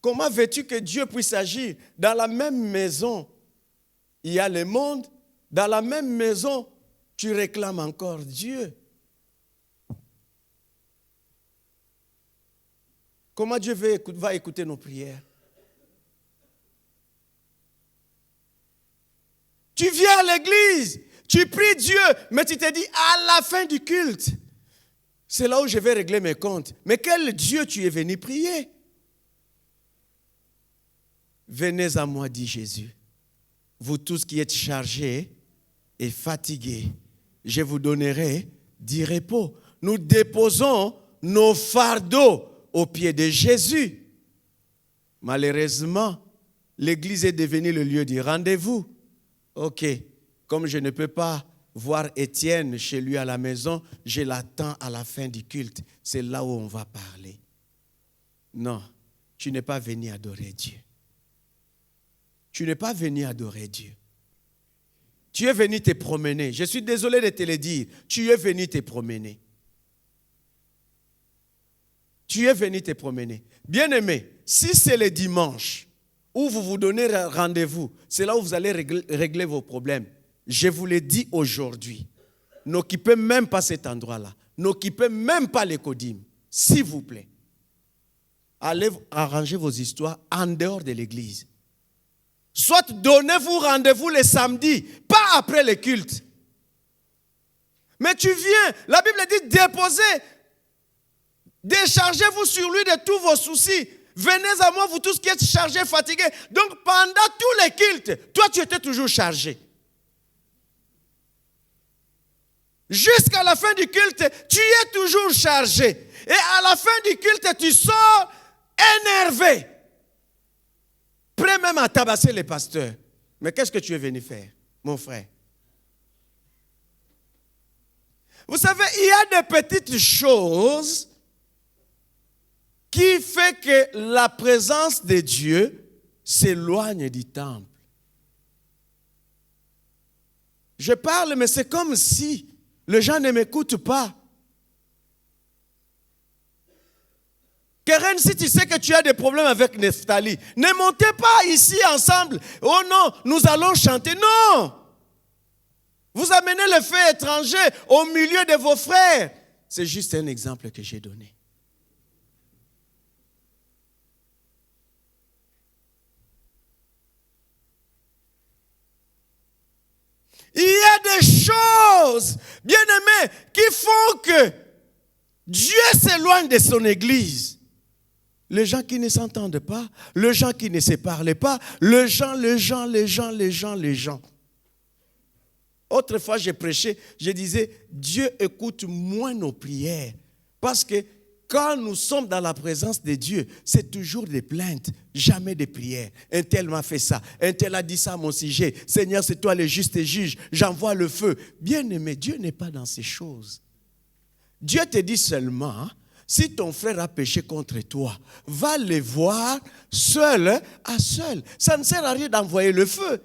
Speaker 1: Comment veux-tu que Dieu puisse agir? Dans la même maison, il y a le monde. Dans la même maison, tu réclames encore Dieu. Comment Dieu va écouter nos prières? Tu viens à l'église, tu pries Dieu, mais tu te dis à la fin du culte, c'est là où je vais régler mes comptes. Mais quel Dieu tu es venu prier? Venez à moi, dit Jésus, vous tous qui êtes chargés et fatigués, je vous donnerai du repos. Nous déposons nos fardeaux aux pieds de Jésus. Malheureusement, l'église est devenue le lieu du rendez-vous. Ok, comme je ne peux pas voir Étienne chez lui à la maison, je l'attends à la fin du culte. C'est là où on va parler. Non, tu n'es pas venu adorer Dieu. Tu n'es pas venu adorer Dieu. Tu es venu te promener. Je suis désolé de te le dire. Tu es venu te promener. Tu es venu te promener. Bien-aimé, si c'est le dimanche où vous vous donnez rendez-vous, c'est là où vous allez régler vos problèmes. Je vous le dis aujourd'hui. N'occupez même pas cet endroit-là. N'occupez même pas les codymes. S'il vous plaît. Allez arranger vos histoires en dehors de l'église. Soit donnez-vous rendez-vous le samedi, pas après le culte. Mais tu viens, la Bible dit déposez, déchargez-vous sur lui de tous vos soucis. Venez à moi, vous tous qui êtes chargés, fatigués. Donc pendant tous les cultes, toi tu étais toujours chargé. Jusqu'à la fin du culte, tu es toujours chargé. Et à la fin du culte, tu sors énervé. Prêt même à tabasser les pasteurs. Mais qu'est-ce que tu es venu faire, mon frère? Vous savez, il y a des petites choses qui font que la présence de Dieu s'éloigne du temple. Je parle, mais c'est comme si les gens ne m'écoutent pas. Karen, si tu sais que tu as des problèmes avec Nephtali, ne montez pas ici ensemble. Oh non, nous allons chanter. Non! Vous amenez le fait étranger au milieu de vos frères. C'est juste un exemple que j'ai donné. Il y a des choses, bien-aimés, qui font que Dieu s'éloigne de son église. Les gens qui ne s'entendent pas, les gens qui ne se parlent pas, les gens. Autrefois, j'ai prêché, je disais, Dieu écoute moins nos prières. Parce que quand nous sommes dans la présence de Dieu, c'est toujours des plaintes, jamais des prières. Un tel m'a fait ça, un tel a dit ça à mon sujet. Seigneur, c'est toi le juste juge, j'envoie le feu. Bien-aimé, Dieu n'est pas dans ces choses. Dieu te dit seulement, si ton frère a péché contre toi, va le voir seul à seul. Ça ne sert à rien d'envoyer le feu.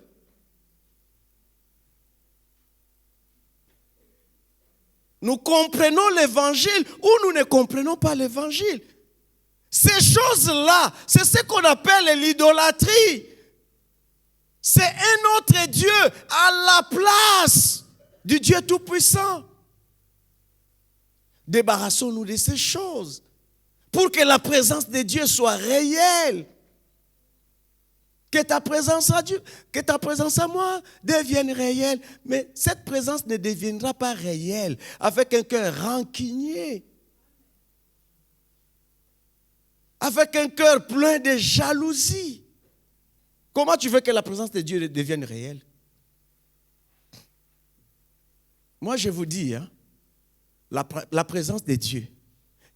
Speaker 1: Nous comprenons l'évangile ou nous ne comprenons pas l'évangile. Ces choses-là, c'est ce qu'on appelle l'idolâtrie. C'est un autre Dieu à la place du Dieu Tout-Puissant. Débarrassons-nous de ces choses pour que la présence de Dieu soit réelle. Que ta présence à Dieu, que ta présence à moi devienne réelle. Mais cette présence ne deviendra pas réelle avec un cœur rancunier. Avec un cœur plein de jalousie. Comment tu veux que la présence de Dieu devienne réelle? Moi, je vous dis, la présence de Dieu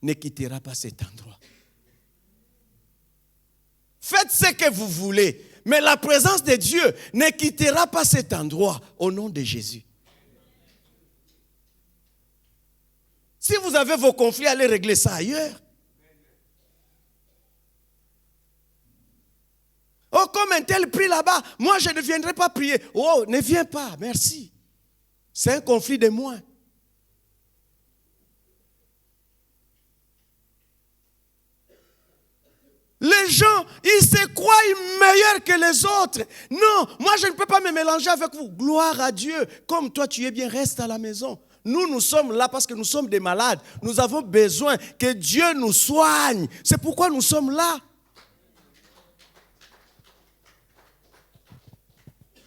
Speaker 1: ne quittera pas cet endroit. Faites ce que vous voulez, mais la présence de Dieu ne quittera pas cet endroit au nom de Jésus. Si vous avez vos conflits, allez régler ça ailleurs. Oh, comme un tel prie là-bas, moi je ne viendrai pas prier. Oh, ne viens pas, merci. C'est un conflit de moins. Les gens, ils se croient meilleur que les autres. Non, moi je ne peux pas me mélanger avec vous. Gloire à Dieu. Comme toi tu es bien, reste à la maison. Nous sommes là parce que nous sommes des malades. Nous avons besoin que Dieu nous soigne. C'est pourquoi nous sommes là.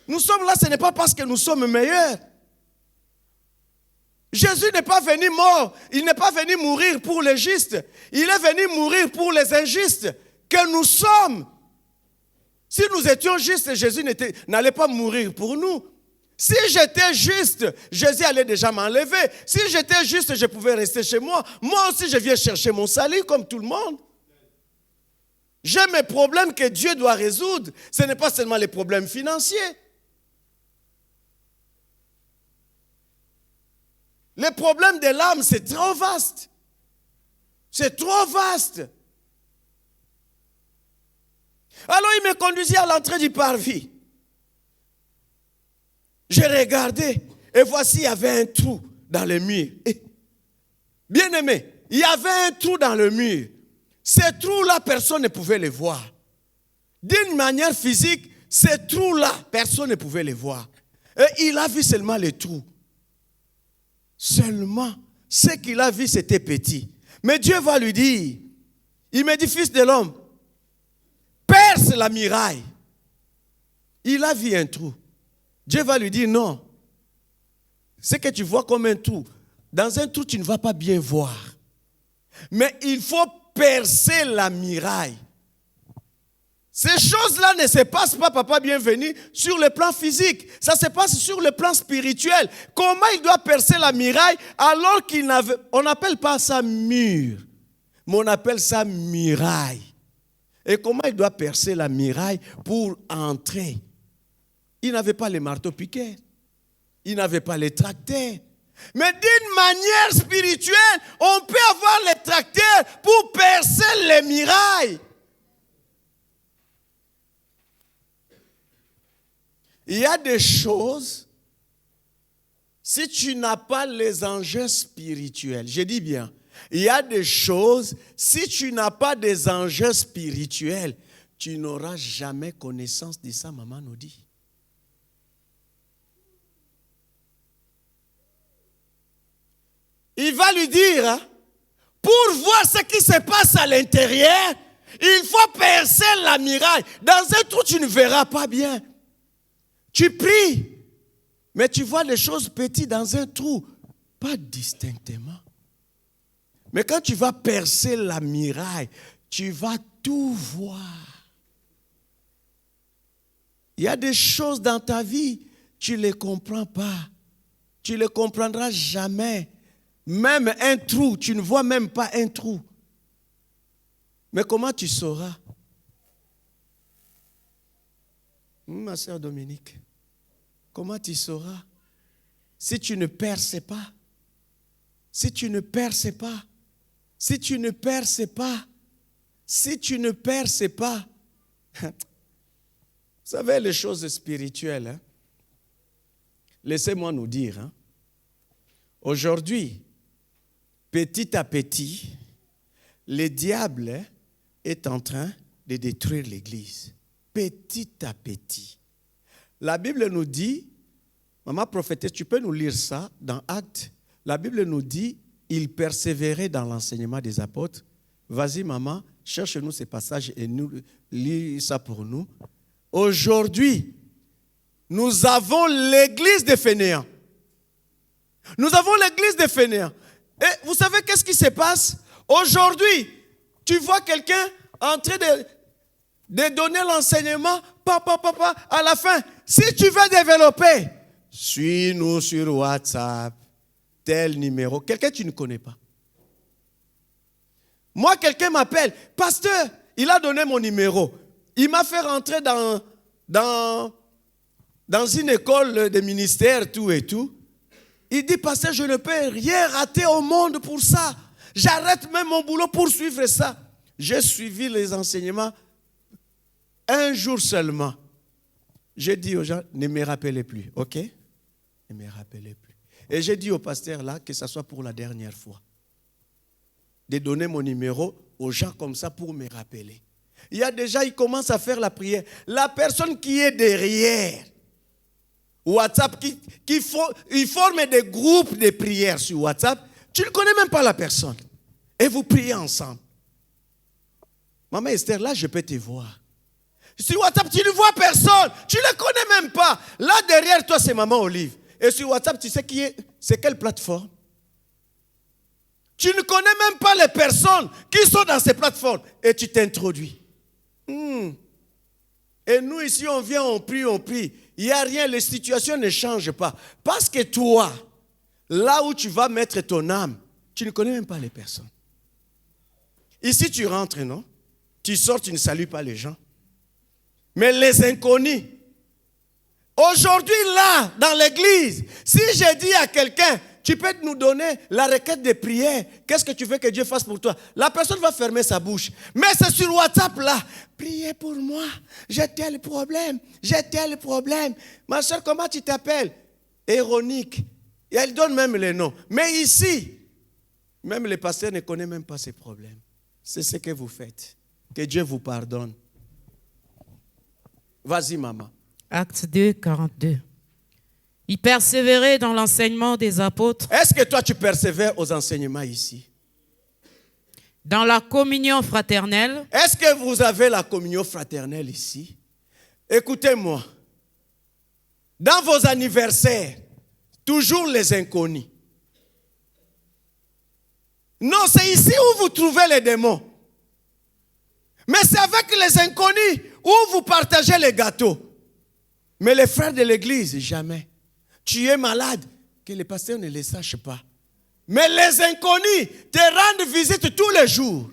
Speaker 1: Nous sommes là, ce n'est pas parce que nous sommes meilleurs. Jésus n'est pas venu mort, il n'est pas venu mourir pour les justes. Il est venu mourir pour les injustes que nous sommes. Si nous étions justes, Jésus n'allait pas mourir pour nous. Si j'étais juste, Jésus allait déjà m'enlever. Si j'étais juste, je pouvais rester chez moi. Moi aussi, je viens chercher mon salut comme tout le monde. J'ai mes problèmes que Dieu doit résoudre. Ce n'est pas seulement les problèmes financiers. Les problèmes de l'âme, c'est trop vaste. C'est trop vaste. Alors il me conduisit à l'entrée du parvis. J'ai regardé et voici, il y avait un trou dans le mur. Bien aimé, il y avait un trou dans le mur. Ce trou-là, personne ne pouvait le voir. D'une manière physique, ce trou-là, personne ne pouvait le voir. Et il a vu seulement le trou. Seulement, ce qu'il a vu, c'était petit. Mais Dieu va lui dire, il me dit, fils de l'homme, perce la muraille. Il a vu un trou. Dieu va lui dire, non. Ce que tu vois comme un trou, dans un trou, tu ne vas pas bien voir. Mais il faut percer la muraille. Ces choses-là ne se passent pas, papa bienvenu, sur le plan physique. Ça se passe sur le plan spirituel. Comment il doit percer la muraille alors qu'il n'avait... On n'appelle pas ça mur, mais on appelle ça muraille. Et comment il doit percer la muraille pour entrer? Il n'avait pas les marteaux-piqueurs. Il n'avait pas les tracteurs. Mais d'une manière spirituelle, on peut avoir les tracteurs pour percer les murailles. Il y a des choses, si tu n'as pas les enjeux spirituels, je dis bien, il y a des choses, si tu n'as pas des enjeux spirituels, tu n'auras jamais connaissance de ça, maman nous dit. Il va lui dire, hein, pour voir ce qui se passe à l'intérieur, il faut percer la muraille. Dans un trou, tu ne verras pas bien. Tu pries, mais tu vois les choses petites dans un trou, pas distinctement. Mais quand tu vas percer la muraille, tu vas tout voir. Il y a des choses dans ta vie, tu ne les comprends pas. Tu ne les comprendras jamais. Même un trou, tu ne vois même pas un trou. Mais comment tu sauras? Ma sœur Dominique, comment tu sauras? Si tu ne perces pas, si tu ne perces pas, si tu ne perces pas, si tu ne perces pas. Vous savez les choses spirituelles, hein? Laissez-moi nous dire, hein? Aujourd'hui, petit à petit, le diable est en train de détruire l'Église. Petit à petit. La Bible nous dit, maman prophétesse, tu peux nous lire ça dans Actes. La Bible nous dit, il persévérait dans l'enseignement des apôtres. Vas-y maman, cherche-nous ces passages et nous lis ça pour nous. Aujourd'hui, nous avons l'église des fainéants. Nous avons l'église des fainéants. Et vous savez qu'est-ce qui se passe? Aujourd'hui, tu vois quelqu'un en train de donner l'enseignement, papa, à la fin. Si tu veux développer, suis-nous sur WhatsApp, tel numéro. Quelqu'un que tu ne connais pas. Moi, quelqu'un m'appelle, pasteur, il a donné mon numéro. Il m'a fait rentrer dans une école de ministère, tout et tout. Il dit, pasteur, je ne peux rien rater au monde pour ça. J'arrête même mon boulot pour suivre ça. J'ai suivi les enseignements un jour seulement. J'ai dit aux gens, ne me rappelez plus, ok? Ne me rappelez plus. Et j'ai dit au pasteur là que ce soit pour la dernière fois. De donner mon numéro aux gens comme ça pour me rappeler. Il y a déjà, il commence à faire la prière. La personne qui est derrière WhatsApp, il forme des groupes de prière sur WhatsApp, tu ne connais même pas la personne. Et vous priez ensemble. Maman Esther, là, je peux te voir. Sur WhatsApp, tu ne vois personne. Tu ne le connais même pas. Là, derrière toi, c'est Maman Olive. Et sur WhatsApp, tu sais c'est quelle plateforme? Tu ne connais même pas les personnes qui sont dans ces plateformes. Et tu t'introduis. Et nous, ici, on vient, on prie. Il n'y a rien, les situations ne changent pas. Parce que toi, là où tu vas mettre ton âme, tu ne connais même pas les personnes. Ici, tu rentres, non? Tu sors, tu ne salues pas les gens. Mais les inconnus, aujourd'hui, là, dans l'église, si je dis à quelqu'un, tu peux nous donner la requête de prière, qu'est-ce que tu veux que Dieu fasse pour toi? La personne va fermer sa bouche. Mais c'est sur WhatsApp, là. Priez pour moi, j'ai tel problème. Ma soeur, comment tu t'appelles? Éronique. Et elle donne même les noms. Mais ici, même les pasteurs ne connaissent même pas ces problèmes. C'est ce que vous faites. Que Dieu vous pardonne. Vas-y, maman.
Speaker 2: Acte 2, 42. Il persévérait dans l'enseignement des apôtres.
Speaker 1: Est-ce que toi, tu persévères aux enseignements ici?
Speaker 2: Dans la communion fraternelle.
Speaker 1: Est-ce que vous avez la communion fraternelle ici? Écoutez-moi. Dans vos anniversaires, toujours les inconnus. Non, c'est ici où vous trouvez les démons. Mais c'est avec les inconnus où vous partagez les gâteaux. Mais les frères de l'église, jamais. Tu es malade, que les pasteurs ne le sachent pas. Mais les inconnus te rendent visite tous les jours.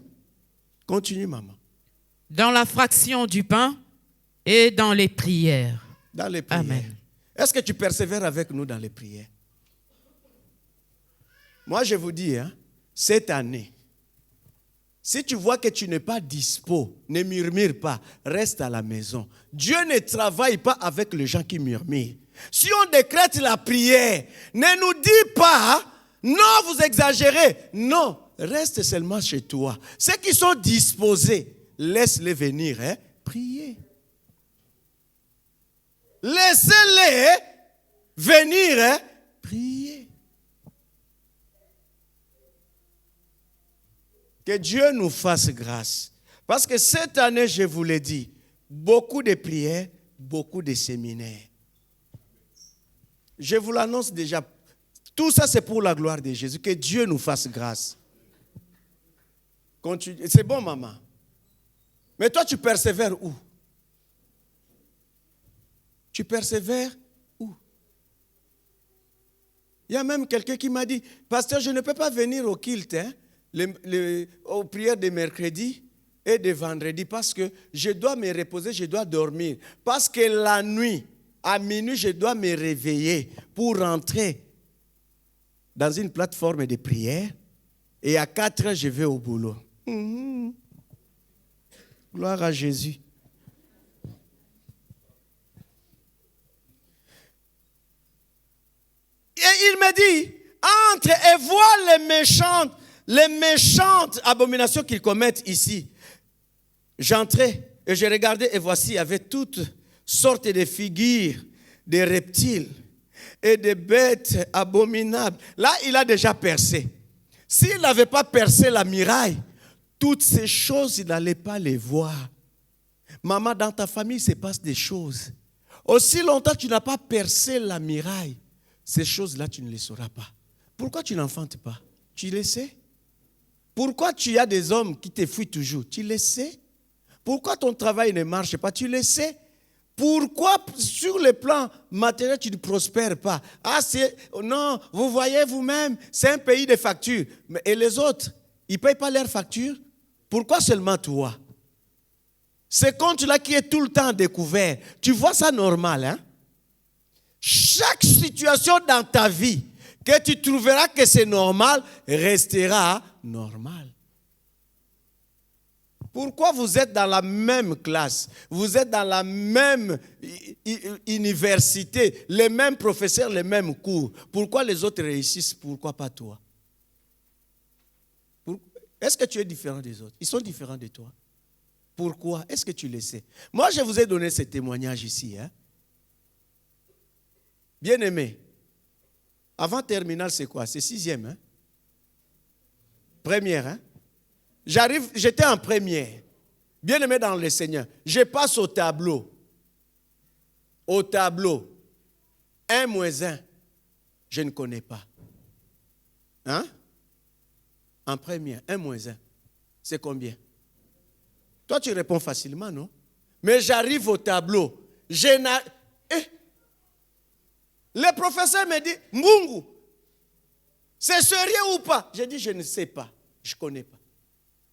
Speaker 1: Continue, maman.
Speaker 2: Dans la fraction du pain et dans les prières.
Speaker 1: Dans les prières.
Speaker 2: Amen.
Speaker 1: Est-ce que tu persévères avec nous dans les prières? Moi, je vous dis, cette année, si tu vois que tu n'es pas dispo, ne murmure pas, reste à la maison. Dieu ne travaille pas avec les gens qui murmurent. Si on décrète la prière, ne nous dis pas, non, vous exagérez. Non, reste seulement chez toi. Ceux qui sont disposés, laisse-les venir, prier. Laissez-les venir, prier. Que Dieu nous fasse grâce. Parce que cette année, je vous l'ai dit, beaucoup de prières, beaucoup de séminaires. Je vous l'annonce déjà. Tout ça, c'est pour la gloire de Jésus. Que Dieu nous fasse grâce. Continue. C'est bon, maman. Mais toi, tu persévères où? Tu persévères où? Il y a même quelqu'un qui m'a dit, pasteur, je ne peux pas venir au culte, aux prières de mercredi et de vendredi parce que je dois me reposer, je dois dormir. Parce que la nuit, à minuit, je dois me réveiller pour rentrer dans une plateforme de prière et à 4 heures, je vais au boulot. Gloire à Jésus. Et il me dit, entre et vois les méchantes abominations qu'ils commettent ici. J'entrais et je regardais et voici, il y avait toutes sortes de figures, de reptiles et de bêtes abominables. Là, il a déjà percé. S'il n'avait pas percé la muraille, toutes ces choses, il n'allait pas les voir. Maman, dans ta famille, il se passe des choses. Aussi longtemps que tu n'as pas percé la muraille, ces choses-là, tu ne les sauras pas. Pourquoi tu n'enfantes pas? Tu le sais? Pourquoi tu as des hommes qui te fuient toujours? Tu le sais? Pourquoi ton travail ne marche pas? Tu le sais? Pourquoi sur le plan matériel tu ne prospères pas? Non, vous voyez vous-même, c'est un pays de factures. Et les autres, ils ne payent pas leurs factures? Pourquoi seulement toi? Ce compte-là qui est tout le temps découvert, tu vois ça normal, hein? Chaque situation dans ta vie que tu trouveras que c'est normal, restera normal. Pourquoi vous êtes dans la même classe, vous êtes dans la même université, les mêmes professeurs, les mêmes cours? Pourquoi les autres réussissent, pourquoi pas toi? Est-ce que tu es différent des autres? Ils sont différents de toi. Pourquoi? Est-ce que tu le sais? Moi, je vous ai donné ce témoignage ici. Hein? Bien-aimé, avant terminale, c'est quoi? C'est 6e. Hein? Première. Hein? J'étais en première. Bien-aimé dans le Seigneur. Je passe au tableau. Au tableau. 1 moins 1. Je ne connais pas. Hein? En première, 1 moins 1. C'est combien? Toi, tu réponds facilement, non? Mais j'arrive au tableau. Le professeur me dit, Mungu, c'est sérieux ou pas? J'ai dit, je ne sais pas. Je ne connais pas.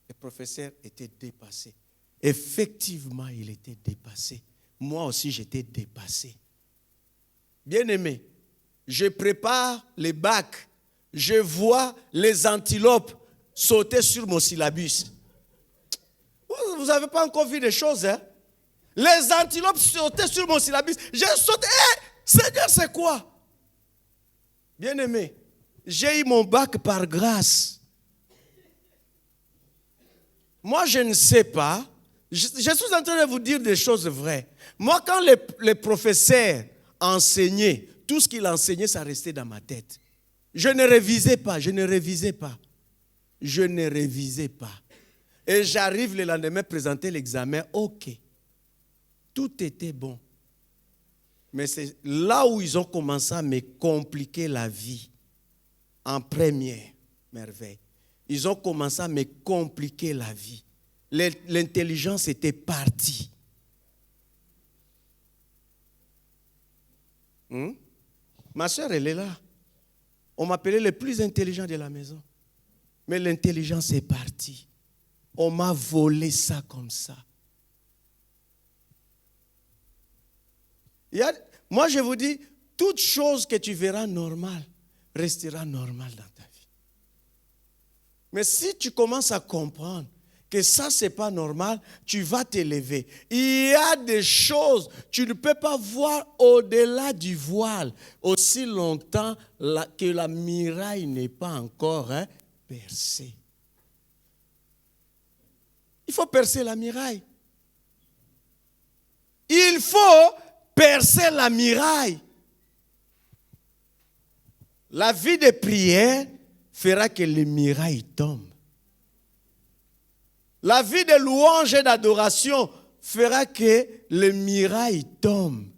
Speaker 1: Le professeur était dépassé. Effectivement, il était dépassé. Moi aussi, j'étais dépassé. Bien-aimé, je prépare les bacs. Je vois les antilopes sauter sur mon syllabus. Vous n'avez pas encore vu des choses, hein? Les antilopes sautaient sur mon syllabus. J'ai sauté. Seigneur, c'est quoi? Bien-aimé, j'ai eu mon bac par grâce. Moi, je ne sais pas. Je suis en train de vous dire des choses vraies. Moi, quand les professeurs enseignaient, tout ce qu'ils enseignaient, ça restait dans ma tête. Je ne révisais pas. Et j'arrive le lendemain présenter l'examen. OK. Tout était bon. Mais c'est là où ils ont commencé à me compliquer la vie. En première merveille. Ils ont commencé à me compliquer la vie. L'intelligence était partie. Ma soeur, elle est là. On m'appelait le plus intelligent de la maison. Mais l'intelligence est partie. On m'a volé ça comme ça. Moi, je vous dis, toute chose que tu verras normale restera normale dans ta vie. Mais si tu commences à comprendre que ça, ce n'est pas normal, tu vas t'élever. Il y a des choses, tu ne peux pas voir au-delà du voile aussi longtemps que la muraille n'est pas encore percée. Il faut percer la muraille. Il faut percer la muraille. La vie de prière fera que les murailles tombent. La vie de louange et d'adoration fera que les murailles tombent.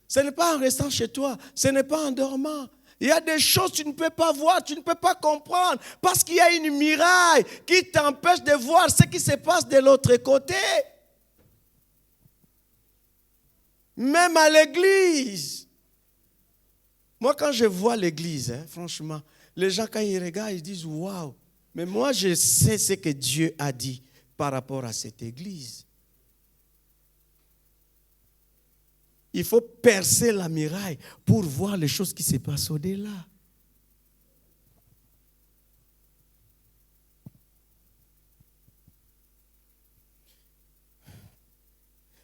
Speaker 1: Ce n'est pas en restant chez toi, ce n'est pas en dormant. Il y a des choses que tu ne peux pas voir, tu ne peux pas comprendre, parce qu'il y a une muraille qui t'empêche de voir ce qui se passe de l'autre côté. Même à l'église. Moi, quand je vois l'église, franchement, les gens, quand ils regardent, ils disent « Waouh !» Mais moi, je sais ce que Dieu a dit par rapport à cette église. Il faut percer la muraille pour voir les choses qui se passent au-delà.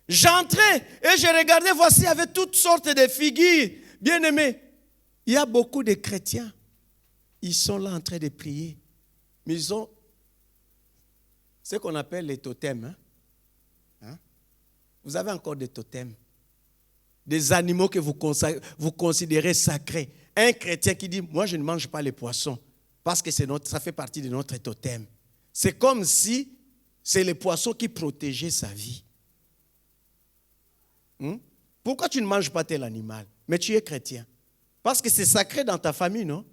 Speaker 1: J'entrais et je regardais, voici, il y avait toutes sortes de figures. Bien-aimés, il y a beaucoup de chrétiens. Ils sont là en train de prier. Mais ils ont ce qu'on appelle les totems. Vous avez encore des totems. Des animaux que vous considérez sacrés. Un chrétien qui dit, moi je ne mange pas les poissons parce que ça fait partie de notre totem. C'est comme si c'est les poissons qui protégeaient sa vie. Pourquoi tu ne manges pas tel animal? Mais tu es chrétien. Parce que c'est sacré dans ta famille, non?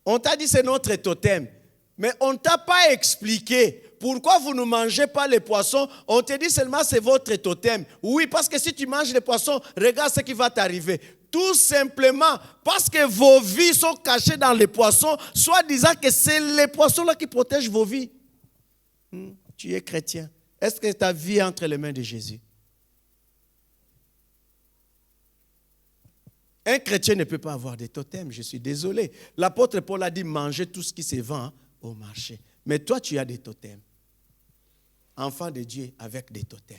Speaker 1: On t'a dit c'est notre totem. Mais on ne t'a pas expliqué pourquoi vous ne mangez pas les poissons. On te dit seulement c'est votre totem. Oui, parce que si tu manges les poissons, regarde ce qui va t'arriver. Tout simplement parce que vos vies sont cachées dans les poissons, soit disant que c'est les poissons-là qui protègent vos vies. Tu es chrétien. Est-ce que ta vie est entre les mains de Jésus? Un chrétien ne peut pas avoir des totems, je suis désolé. L'apôtre Paul a dit mangez tout ce qui se vend au marché. Mais toi, tu as des totems. Enfant de Dieu avec des totems.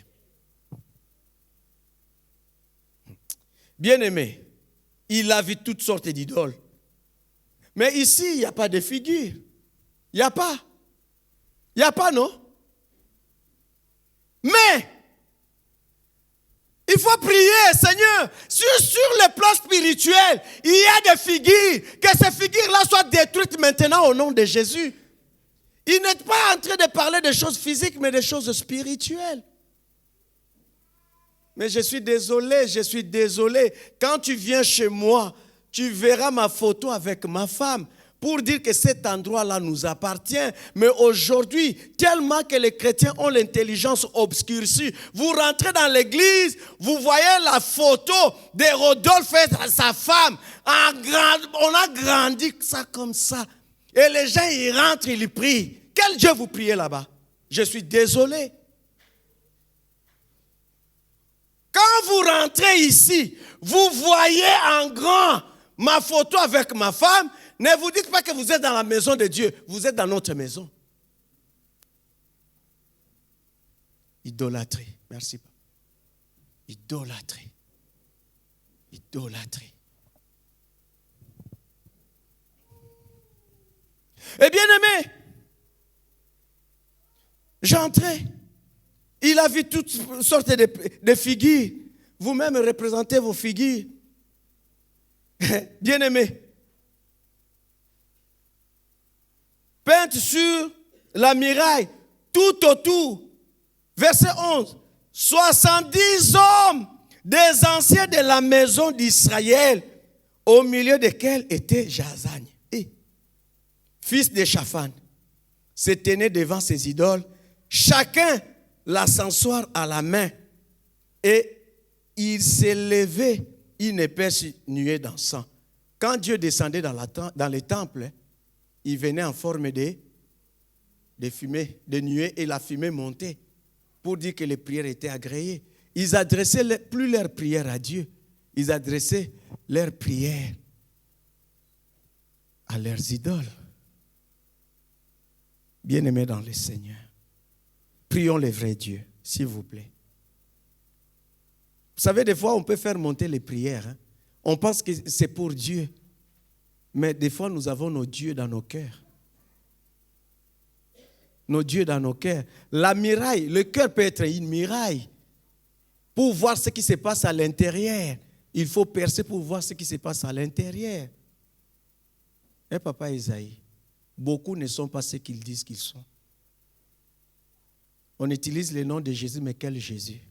Speaker 1: Bien-aimé, il a vu toutes sortes d'idoles. Mais ici, il n'y a pas de figure. Il n'y a pas. Il n'y a pas, non? Mais, il faut prier, Seigneur, sur le plan spirituel, il y a des figures, que ces figures-là soient détruites maintenant au nom de Jésus. Il n'est pas en train de parler de choses physiques, mais de choses spirituelles. Mais je suis désolé. Quand tu viens chez moi, tu verras ma photo avec ma femme pour dire que cet endroit-là nous appartient. Mais aujourd'hui, tellement que les chrétiens ont l'intelligence obscurcie, vous rentrez dans l'église, vous voyez la photo de Rodolphe et sa femme. On a grandi ça comme ça. Et les gens, ils rentrent, ils prient. Quel Dieu vous priez là-bas? Je suis désolé. Quand vous rentrez ici, vous voyez en grand ma photo avec ma femme. Ne vous dites pas que vous êtes dans la maison de Dieu. Vous êtes dans notre maison. Idolâtrie. Merci. Idolâtrie. Et bien aimé, j'entrais. Il a vu toutes sortes de figures. Vous-même représentez vos figures. Bien aimé. Peintes sur la muraille, tout autour. Verset 11. 70 hommes, des anciens de la maison d'Israël, au milieu desquels était Jazagne, fils de Shaphan, se tenait devant ses idoles, chacun l'ascensoir à la main, et il s'élevait une épaisse nuée d'encens. Quand Dieu descendait dans les temples, il venait en forme de fumée, de nuée, et la fumée montait pour dire que les prières étaient agréées. Ils adressaient plus leurs prières à Dieu, ils adressaient leurs prières à leurs idoles. Bien-aimés dans le Seigneur, prions le vrai Dieu, s'il vous plaît. Vous savez, des fois, on peut faire monter les prières. On pense que c'est pour Dieu. Mais des fois, nous avons nos dieux dans nos cœurs. Nos dieux dans nos cœurs. La muraille, le cœur peut être une muraille. Pour voir ce qui se passe à l'intérieur, il faut percer pour voir ce qui se passe à l'intérieur. Et papa Isaïe, beaucoup ne sont pas ce qu'ils disent qu'ils sont. On utilise le nom de Jésus, mais quel Jésus?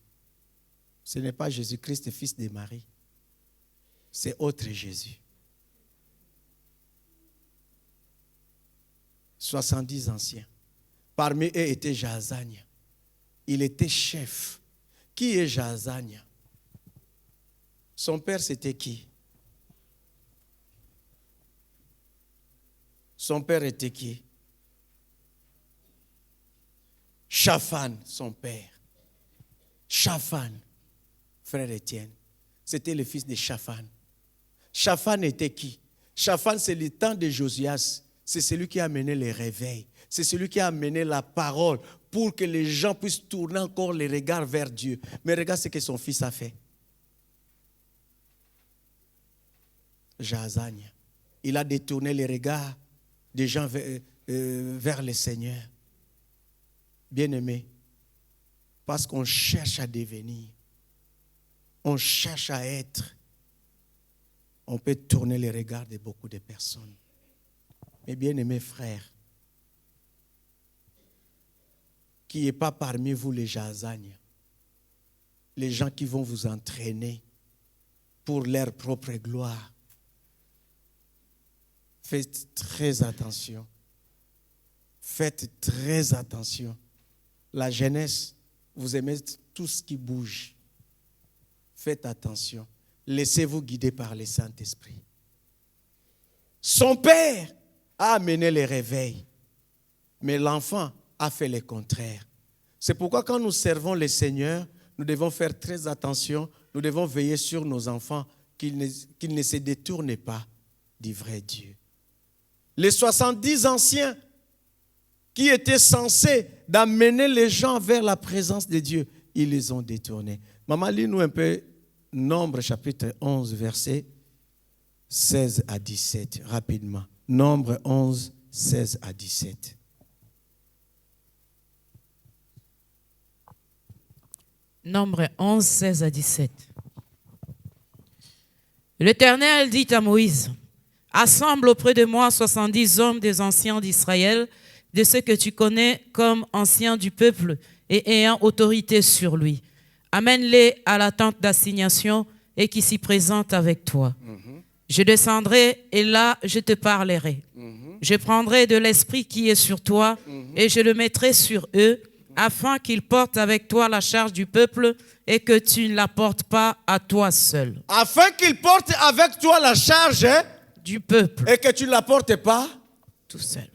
Speaker 1: Ce n'est pas Jésus-Christ, fils de Marie. C'est autre Jésus. 70 anciens. Parmi eux était Jazagne. Il était chef. Qui est Jazagne? Son père, c'était qui? Son père était qui? Shaphan, son père. Shaphan, frère Étienne, c'était le fils de Shaphan. Shaphan était qui? Shaphan, c'est le temps de Josias. C'est celui qui a amené les réveils. C'est celui qui a amené la parole pour que les gens puissent tourner encore les regards vers Dieu. Mais regarde ce que son fils a fait. Jazagne. Il a détourné les regards des gens vers le Seigneur. Bien-aimé, parce qu'on cherche à devenir, on cherche à être, on peut tourner les regards de beaucoup de personnes. Mais bien-aimés frères, qu'il n'y ait pas parmi vous les Jazagnes, les gens qui vont vous entraîner pour leur propre gloire. Faites très attention. Faites très attention. La jeunesse, vous aimez tout ce qui bouge. Faites attention. Laissez-vous guider par le Saint-Esprit. Son père a amené les réveils, mais l'enfant a fait le contraire. C'est pourquoi quand nous servons le Seigneur, nous devons faire très attention, nous devons veiller sur nos enfants, qu'ils ne se détournent pas du vrai Dieu. Les 70 anciens qui étaient censés d'amener les gens vers la présence de Dieu, ils les ont détournés. Maman, lis-nous un peu Nombre chapitre 11, versets 16 à 17, rapidement. Nombre 11, 16 à 17.
Speaker 2: Nombre 11, 16 à 17. L'Éternel dit à Moïse, « Assemble auprès de moi 70 hommes des anciens d'Israël, de ceux que tu connais comme anciens du peuple et ayant autorité sur lui. Amène-les à la tente d'assignation et qui s'y présentent avec toi. Je descendrai et là je te parlerai. Je prendrai de l'esprit qui est sur toi et je le mettrai sur eux, afin qu'ils portent avec toi la charge du peuple et que tu ne la portes pas à toi seul. »
Speaker 1: Afin qu'ils portent avec toi la charge
Speaker 2: Du peuple.
Speaker 1: et que tu ne la portes pas
Speaker 2: Tout seul.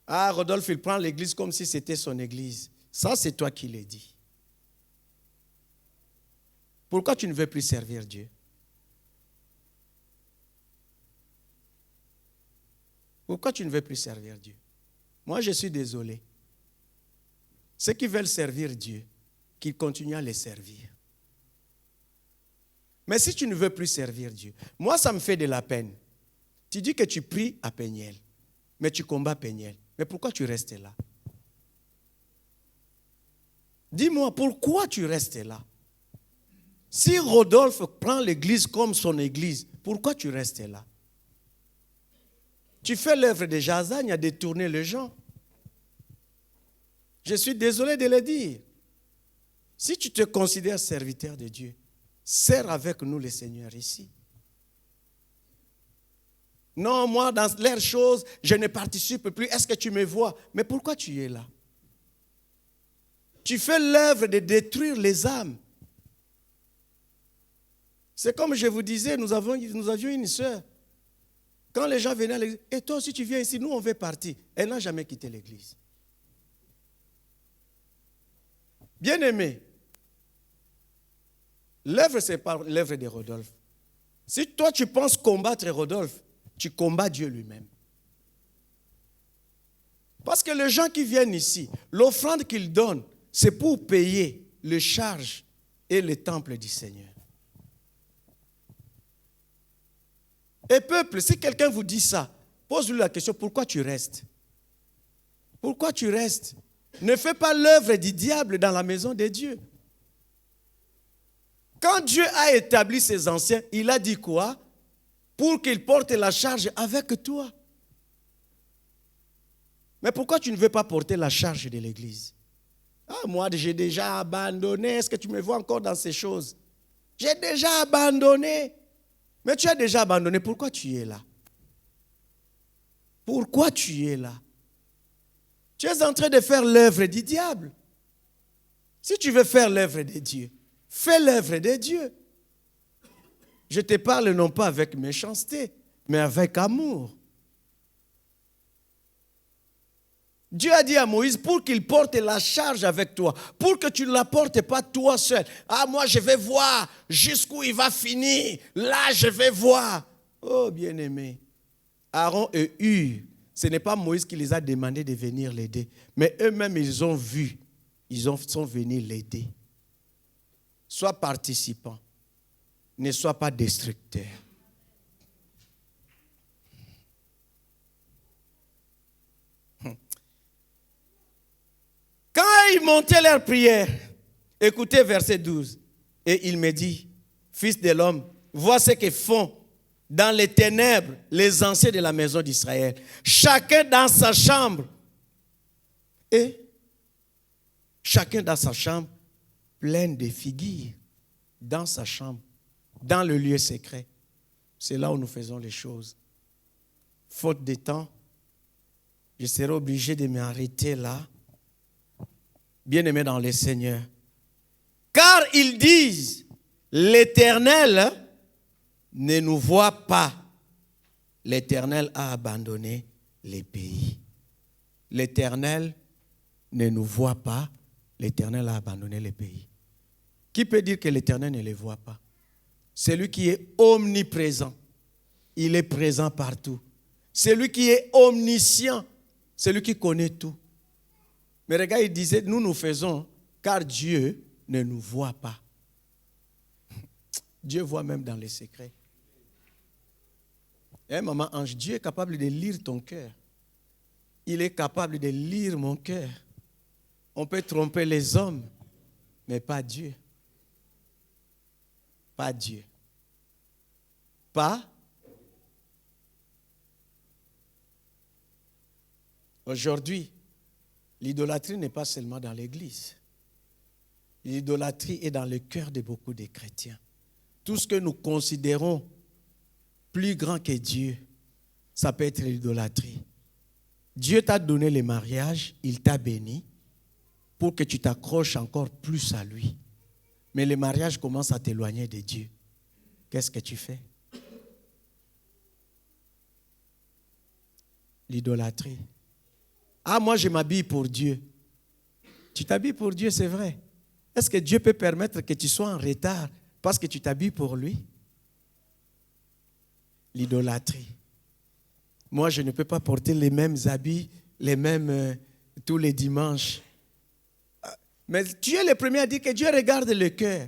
Speaker 1: Ah, Rodolphe, il prend l'église comme si c'était son église. Ça, c'est toi qui l'as dit. Pourquoi tu ne veux plus servir Dieu? Pourquoi tu ne veux plus servir Dieu? Moi, je suis désolé. Ceux qui veulent servir Dieu, qu'ils continuent à les servir. Mais si tu ne veux plus servir Dieu, moi, ça me fait de la peine. Tu dis que tu pries à Péniel, mais tu combats Péniel. Mais pourquoi tu restes là? Dis-moi, pourquoi tu restes là? Si Rodolphe prend l'église comme son église, pourquoi tu restes là? Tu fais l'œuvre de Jazagne à détourner les gens. Je suis désolé de le dire. Si tu te considères serviteur de Dieu, sers avec nous le Seigneur ici. Non, moi, dans leurs choses, je ne participe plus. Est-ce que tu me vois? Mais pourquoi tu es là? Tu fais l'œuvre de détruire les âmes. C'est comme je vous disais, nous avions une sœur. Quand les gens venaient à l'église, et toi aussi tu viens ici, nous on veut partir. Elle n'a jamais quitté l'église. Bien-aimé, l'œuvre, c'est pas l'œuvre de Rodolphe. Si toi tu penses combattre Rodolphe, tu combats Dieu lui-même. Parce que les gens qui viennent ici, l'offrande qu'ils donnent, c'est pour payer les charges et le temple du Seigneur. Et peuple, si quelqu'un vous dit ça, pose-lui la question, pourquoi tu restes? Pourquoi tu restes? Ne fais pas l'œuvre du diable dans la maison de Dieu. Quand Dieu a établi ses anciens, il a dit quoi? Pour qu'ils portent la charge avec toi. Mais pourquoi tu ne veux pas porter la charge de l'église? Ah, moi, j'ai déjà abandonné. Est-ce que tu me vois encore dans ces choses? J'ai déjà abandonné. Mais tu as déjà abandonné. Pourquoi tu es là? Pourquoi tu es là? Tu es en train de faire l'œuvre du diable. Si tu veux faire l'œuvre de Dieu, fais l'œuvre de Dieu. Je te parle non pas avec méchanceté, mais avec amour. Dieu a dit à Moïse pour qu'il porte la charge avec toi, pour que tu ne la portes pas toi seul. Ah, moi je vais voir jusqu'où il va finir. Là, je vais voir. Oh, bien-aimé, Aaron et Hur, ce n'est pas Moïse qui les a demandé de venir l'aider, mais eux-mêmes, ils ont vu, sont venus l'aider. Sois participant, ne sois pas destructeur. Quand ils montaient leur prière, écoutez verset 12, et il me dit, fils de l'homme, vois ce que font dans les ténèbres les anciens de la maison d'Israël, chacun dans sa chambre, et chacun dans sa chambre, plein de figuiers, dans sa chambre, dans le lieu secret. C'est là où nous faisons les choses. Faute de temps, je serai obligé de m'arrêter là. Bien-aimés dans le Seigneur. Car ils disent, l'Éternel ne nous voit pas. L'Éternel a abandonné les pays. L'Éternel ne nous voit pas. L'Éternel a abandonné les pays. Qui peut dire que l'Éternel ne les voit pas? Celui qui est omniprésent. Il est présent partout. Celui qui est omniscient. Celui qui connaît tout. Mais regarde, il disait, nous faisons, car Dieu ne nous voit pas. Dieu voit même dans les secrets. Eh, maman ange, Dieu est capable de lire ton cœur. Il est capable de lire mon cœur. On peut tromper les hommes, mais pas Dieu. Pas Dieu. Pas. Aujourd'hui, l'idolâtrie n'est pas seulement dans l'église. L'idolâtrie est dans le cœur de beaucoup de chrétiens. Tout ce que nous considérons plus grand que Dieu, ça peut être l'idolâtrie. Dieu t'a donné le mariage, il t'a béni pour que tu t'accroches encore plus à lui. Mais le mariage commence à t'éloigner de Dieu. Qu'est-ce que tu fais? L'idolâtrie. Ah, moi je m'habille pour Dieu. Tu t'habilles pour Dieu, c'est vrai. Est-ce que Dieu peut permettre que tu sois en retard parce que tu t'habilles pour lui? L'idolâtrie. Moi, je ne peux pas porter les mêmes habits, les mêmes tous les dimanches. Mais tu es le premier à dire que Dieu regarde le cœur.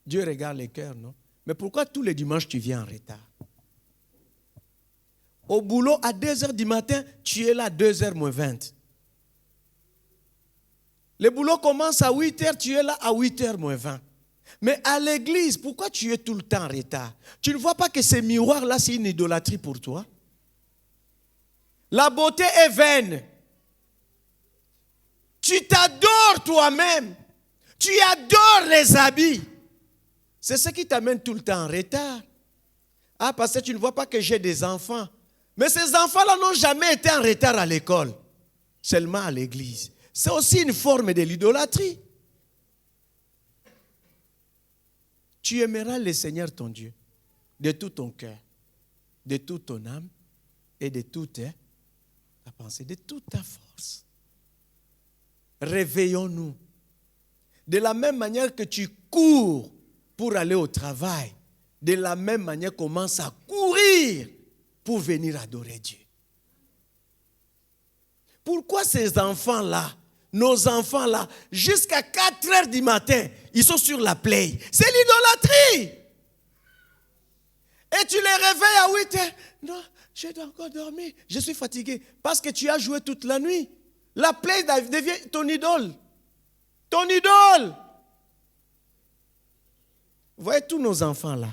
Speaker 1: Dieu regarde le cœur, non? Mais pourquoi tous les dimanches tu viens en retard? Au boulot, à 2h du matin, tu es là à 2h moins 20. Le boulot commence à 8h, tu es là à 8h moins 20. Mais à l'église, pourquoi tu es tout le temps en retard? Tu ne vois pas que ces miroirs-là, c'est une idolâtrie pour toi? La beauté est vaine. Tu t'adores toi-même. Tu adores les habits. C'est ce qui t'amène tout le temps en retard. Ah, parce que tu ne vois pas que j'ai des enfants. Mais ces enfants-là n'ont jamais été en retard à l'école. Seulement à l'église. C'est aussi une forme de l'idolâtrie. Tu aimeras le Seigneur ton Dieu de tout ton cœur, de toute ton âme et de toute ta pensée, de toute ta force. Réveillons-nous. De la même manière que tu cours pour aller au travail, de la même manière commence à courir pour venir adorer Dieu. Pourquoi ces enfants-là, nos enfants-là, jusqu'à 4h du matin, ils sont sur la play? C'est l'idolâtrie. Et tu les réveilles à 8h. Non, je dois encore dormir. Je suis fatigué. Parce que tu as joué toute la nuit. La play devient ton idole. Ton idole. Vous voyez tous nos enfants-là.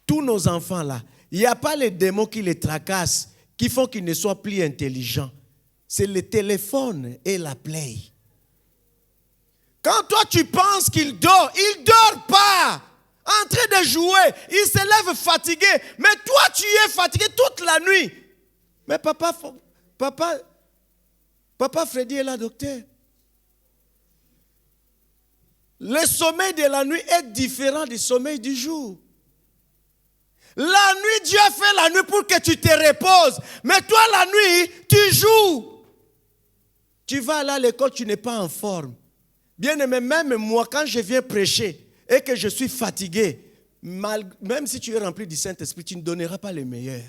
Speaker 1: Tous nos enfants-là. Il n'y a pas les démons qui les tracassent, qui font qu'ils ne soient plus intelligents. C'est le téléphone et la play. Quand toi tu penses qu'il dort, il ne dort pas. En train de jouer, il se lève fatigué. Mais toi tu es fatigué toute la nuit. Mais papa Freddy est là, docteur. Le sommeil de la nuit est différent du sommeil du jour. La nuit, Dieu a fait la nuit pour que tu te reposes. Mais toi, la nuit, tu joues. Tu vas aller à l'école, tu n'es pas en forme. Bien aimé, même moi, quand je viens prêcher et que je suis fatigué, même si tu es rempli du Saint-Esprit, tu ne donneras pas le meilleur.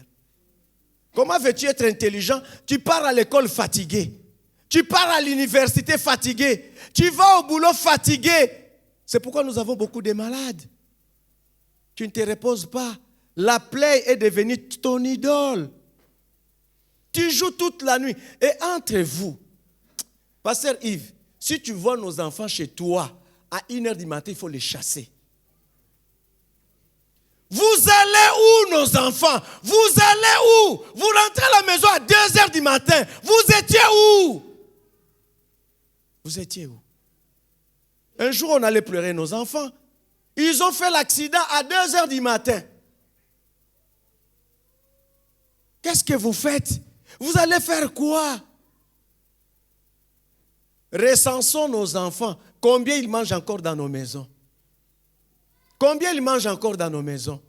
Speaker 1: Comment veux-tu être intelligent? Tu pars à l'école fatigué. Tu pars à l'université fatigué. Tu vas au boulot fatigué. C'est pourquoi nous avons beaucoup de malades. Tu ne te reposes pas. La plaie est devenue ton idole. Tu joues toute la nuit. Et entre vous, Pasteur Yves, si tu vois nos enfants chez toi, à 1h du matin, il faut les chasser. Vous allez où, nos enfants? Vous allez où? Vous rentrez à la maison à 2h du matin. Vous étiez où? Vous étiez où? Un jour, on allait pleurer nos enfants. Ils ont fait l'accident à 2h du matin. Qu'est-ce que vous faites? Vous allez faire quoi? Recensons nos enfants. Combien ils mangent encore dans nos maisons? Combien ils mangent encore dans nos maisons?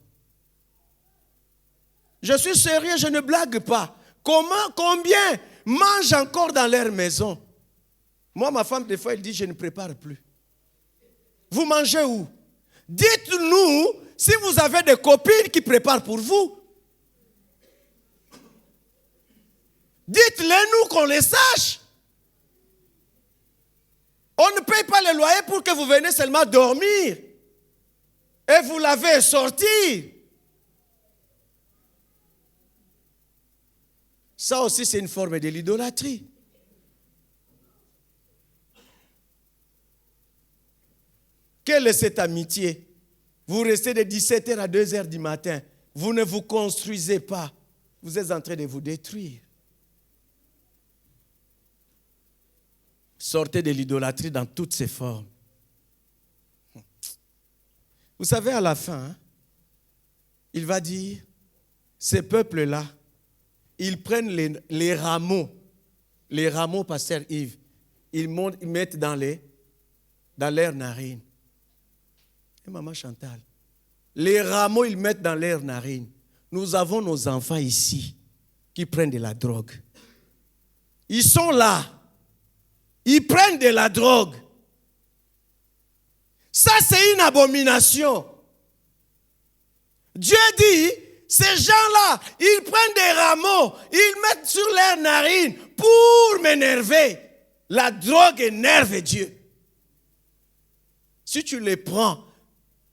Speaker 1: Je suis sérieux, je ne blague pas. Combien mangent encore dans leur maison? Moi, ma femme, des fois, elle dit, je ne prépare plus. Vous mangez où? Dites-nous si vous avez des copines qui préparent pour vous. Dites-les-nous qu'on les sache. On ne paye pas le loyer pour que vous veniez seulement dormir. Et vous l'avez sorti. Ça aussi, c'est une forme de l'idolâtrie. Quelle est cette amitié? Vous restez de 17h à 2h du matin. Vous ne vous construisez pas. Vous êtes en train de vous détruire. Sortez de l'idolâtrie dans toutes ses formes. Vous savez, à la fin, il va dire, ces peuples-là, ils prennent les rameaux, pasteur Yves, ils mettent dans leurs narines. Et maman Chantal, les rameaux, ils mettent dans leurs narines. Nous avons nos enfants ici qui prennent de la drogue. Ils sont là. Ils prennent de la drogue. Ça, c'est une abomination. Dieu dit, ces gens-là, ils prennent des rameaux, ils mettent sur leurs narines pour m'énerver. La drogue énerve Dieu. Si tu les prends,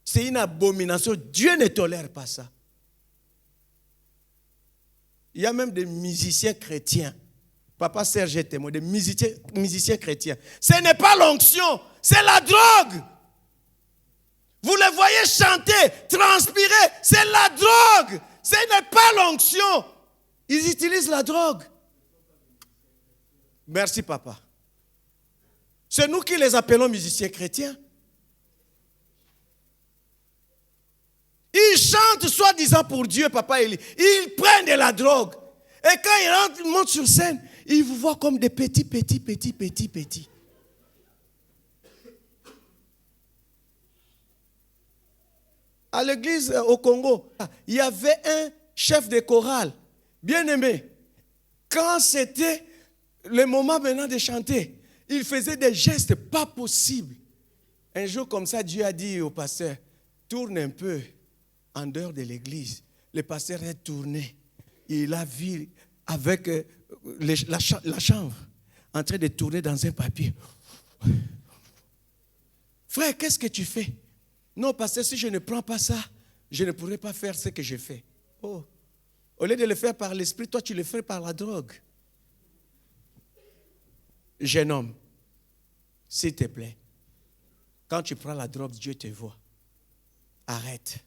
Speaker 1: c'est une abomination. Dieu ne tolère pas ça. Il y a même des musiciens chrétiens. Papa Serge est témoin, des musiciens chrétiens. Ce n'est pas l'onction, c'est la drogue. Vous les voyez chanter, transpirer, c'est la drogue. Ce n'est pas l'onction. Ils utilisent la drogue. Merci, papa. C'est nous qui les appelons musiciens chrétiens. Ils chantent soi-disant pour Dieu, papa Élie. Ils prennent de la drogue. Et quand ils montent sur scène, ils vous voient comme des petits. À l'église au Congo, il y avait un chef de chorale, bien aimé. Quand c'était le moment maintenant de chanter, il faisait des gestes pas possibles. Un jour comme ça, Dieu a dit au pasteur, tourne un peu en dehors de l'église. Le pasteur est tourné. Il a vu avec la chambre en train de tourner dans un papier. Frère, qu'est-ce que tu fais? Non, pasteur, si je ne prends pas ça, je ne pourrai pas faire ce que je fais. Oh. Au lieu de le faire par l'esprit, toi, tu le fais par la drogue. Jeune homme, s'il te plaît, quand tu prends la drogue, Dieu te voit. Arrête.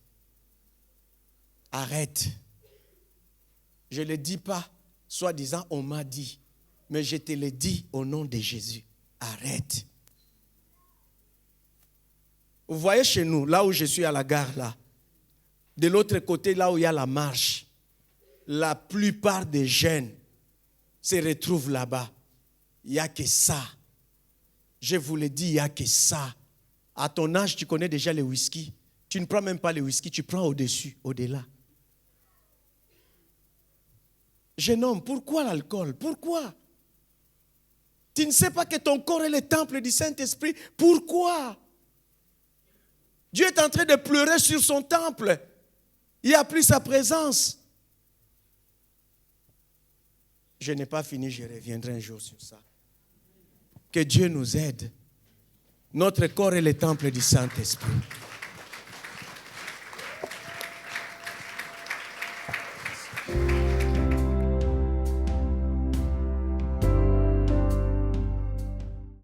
Speaker 1: Arrête. Je ne le dis pas, soi-disant, on m'a dit, mais je te le dis au nom de Jésus. Arrête. Vous voyez chez nous, là où je suis à la gare, là, de l'autre côté, là où il y a la marche, la plupart des jeunes se retrouvent là-bas. Il n'y a que ça. Je vous le dis, il n'y a que ça. À ton âge, tu connais déjà le whisky. Tu ne prends même pas le whisky, tu prends au-dessus, au-delà. Jeune homme, pourquoi l'alcool? Pourquoi? Tu ne sais pas que ton corps est le temple du Saint-Esprit? Pourquoi? Dieu est en train de pleurer sur son temple. Il n'y a plus sa présence. Je n'ai pas fini, je reviendrai un jour sur ça. Que Dieu nous aide. Notre corps est le temple du Saint-Esprit.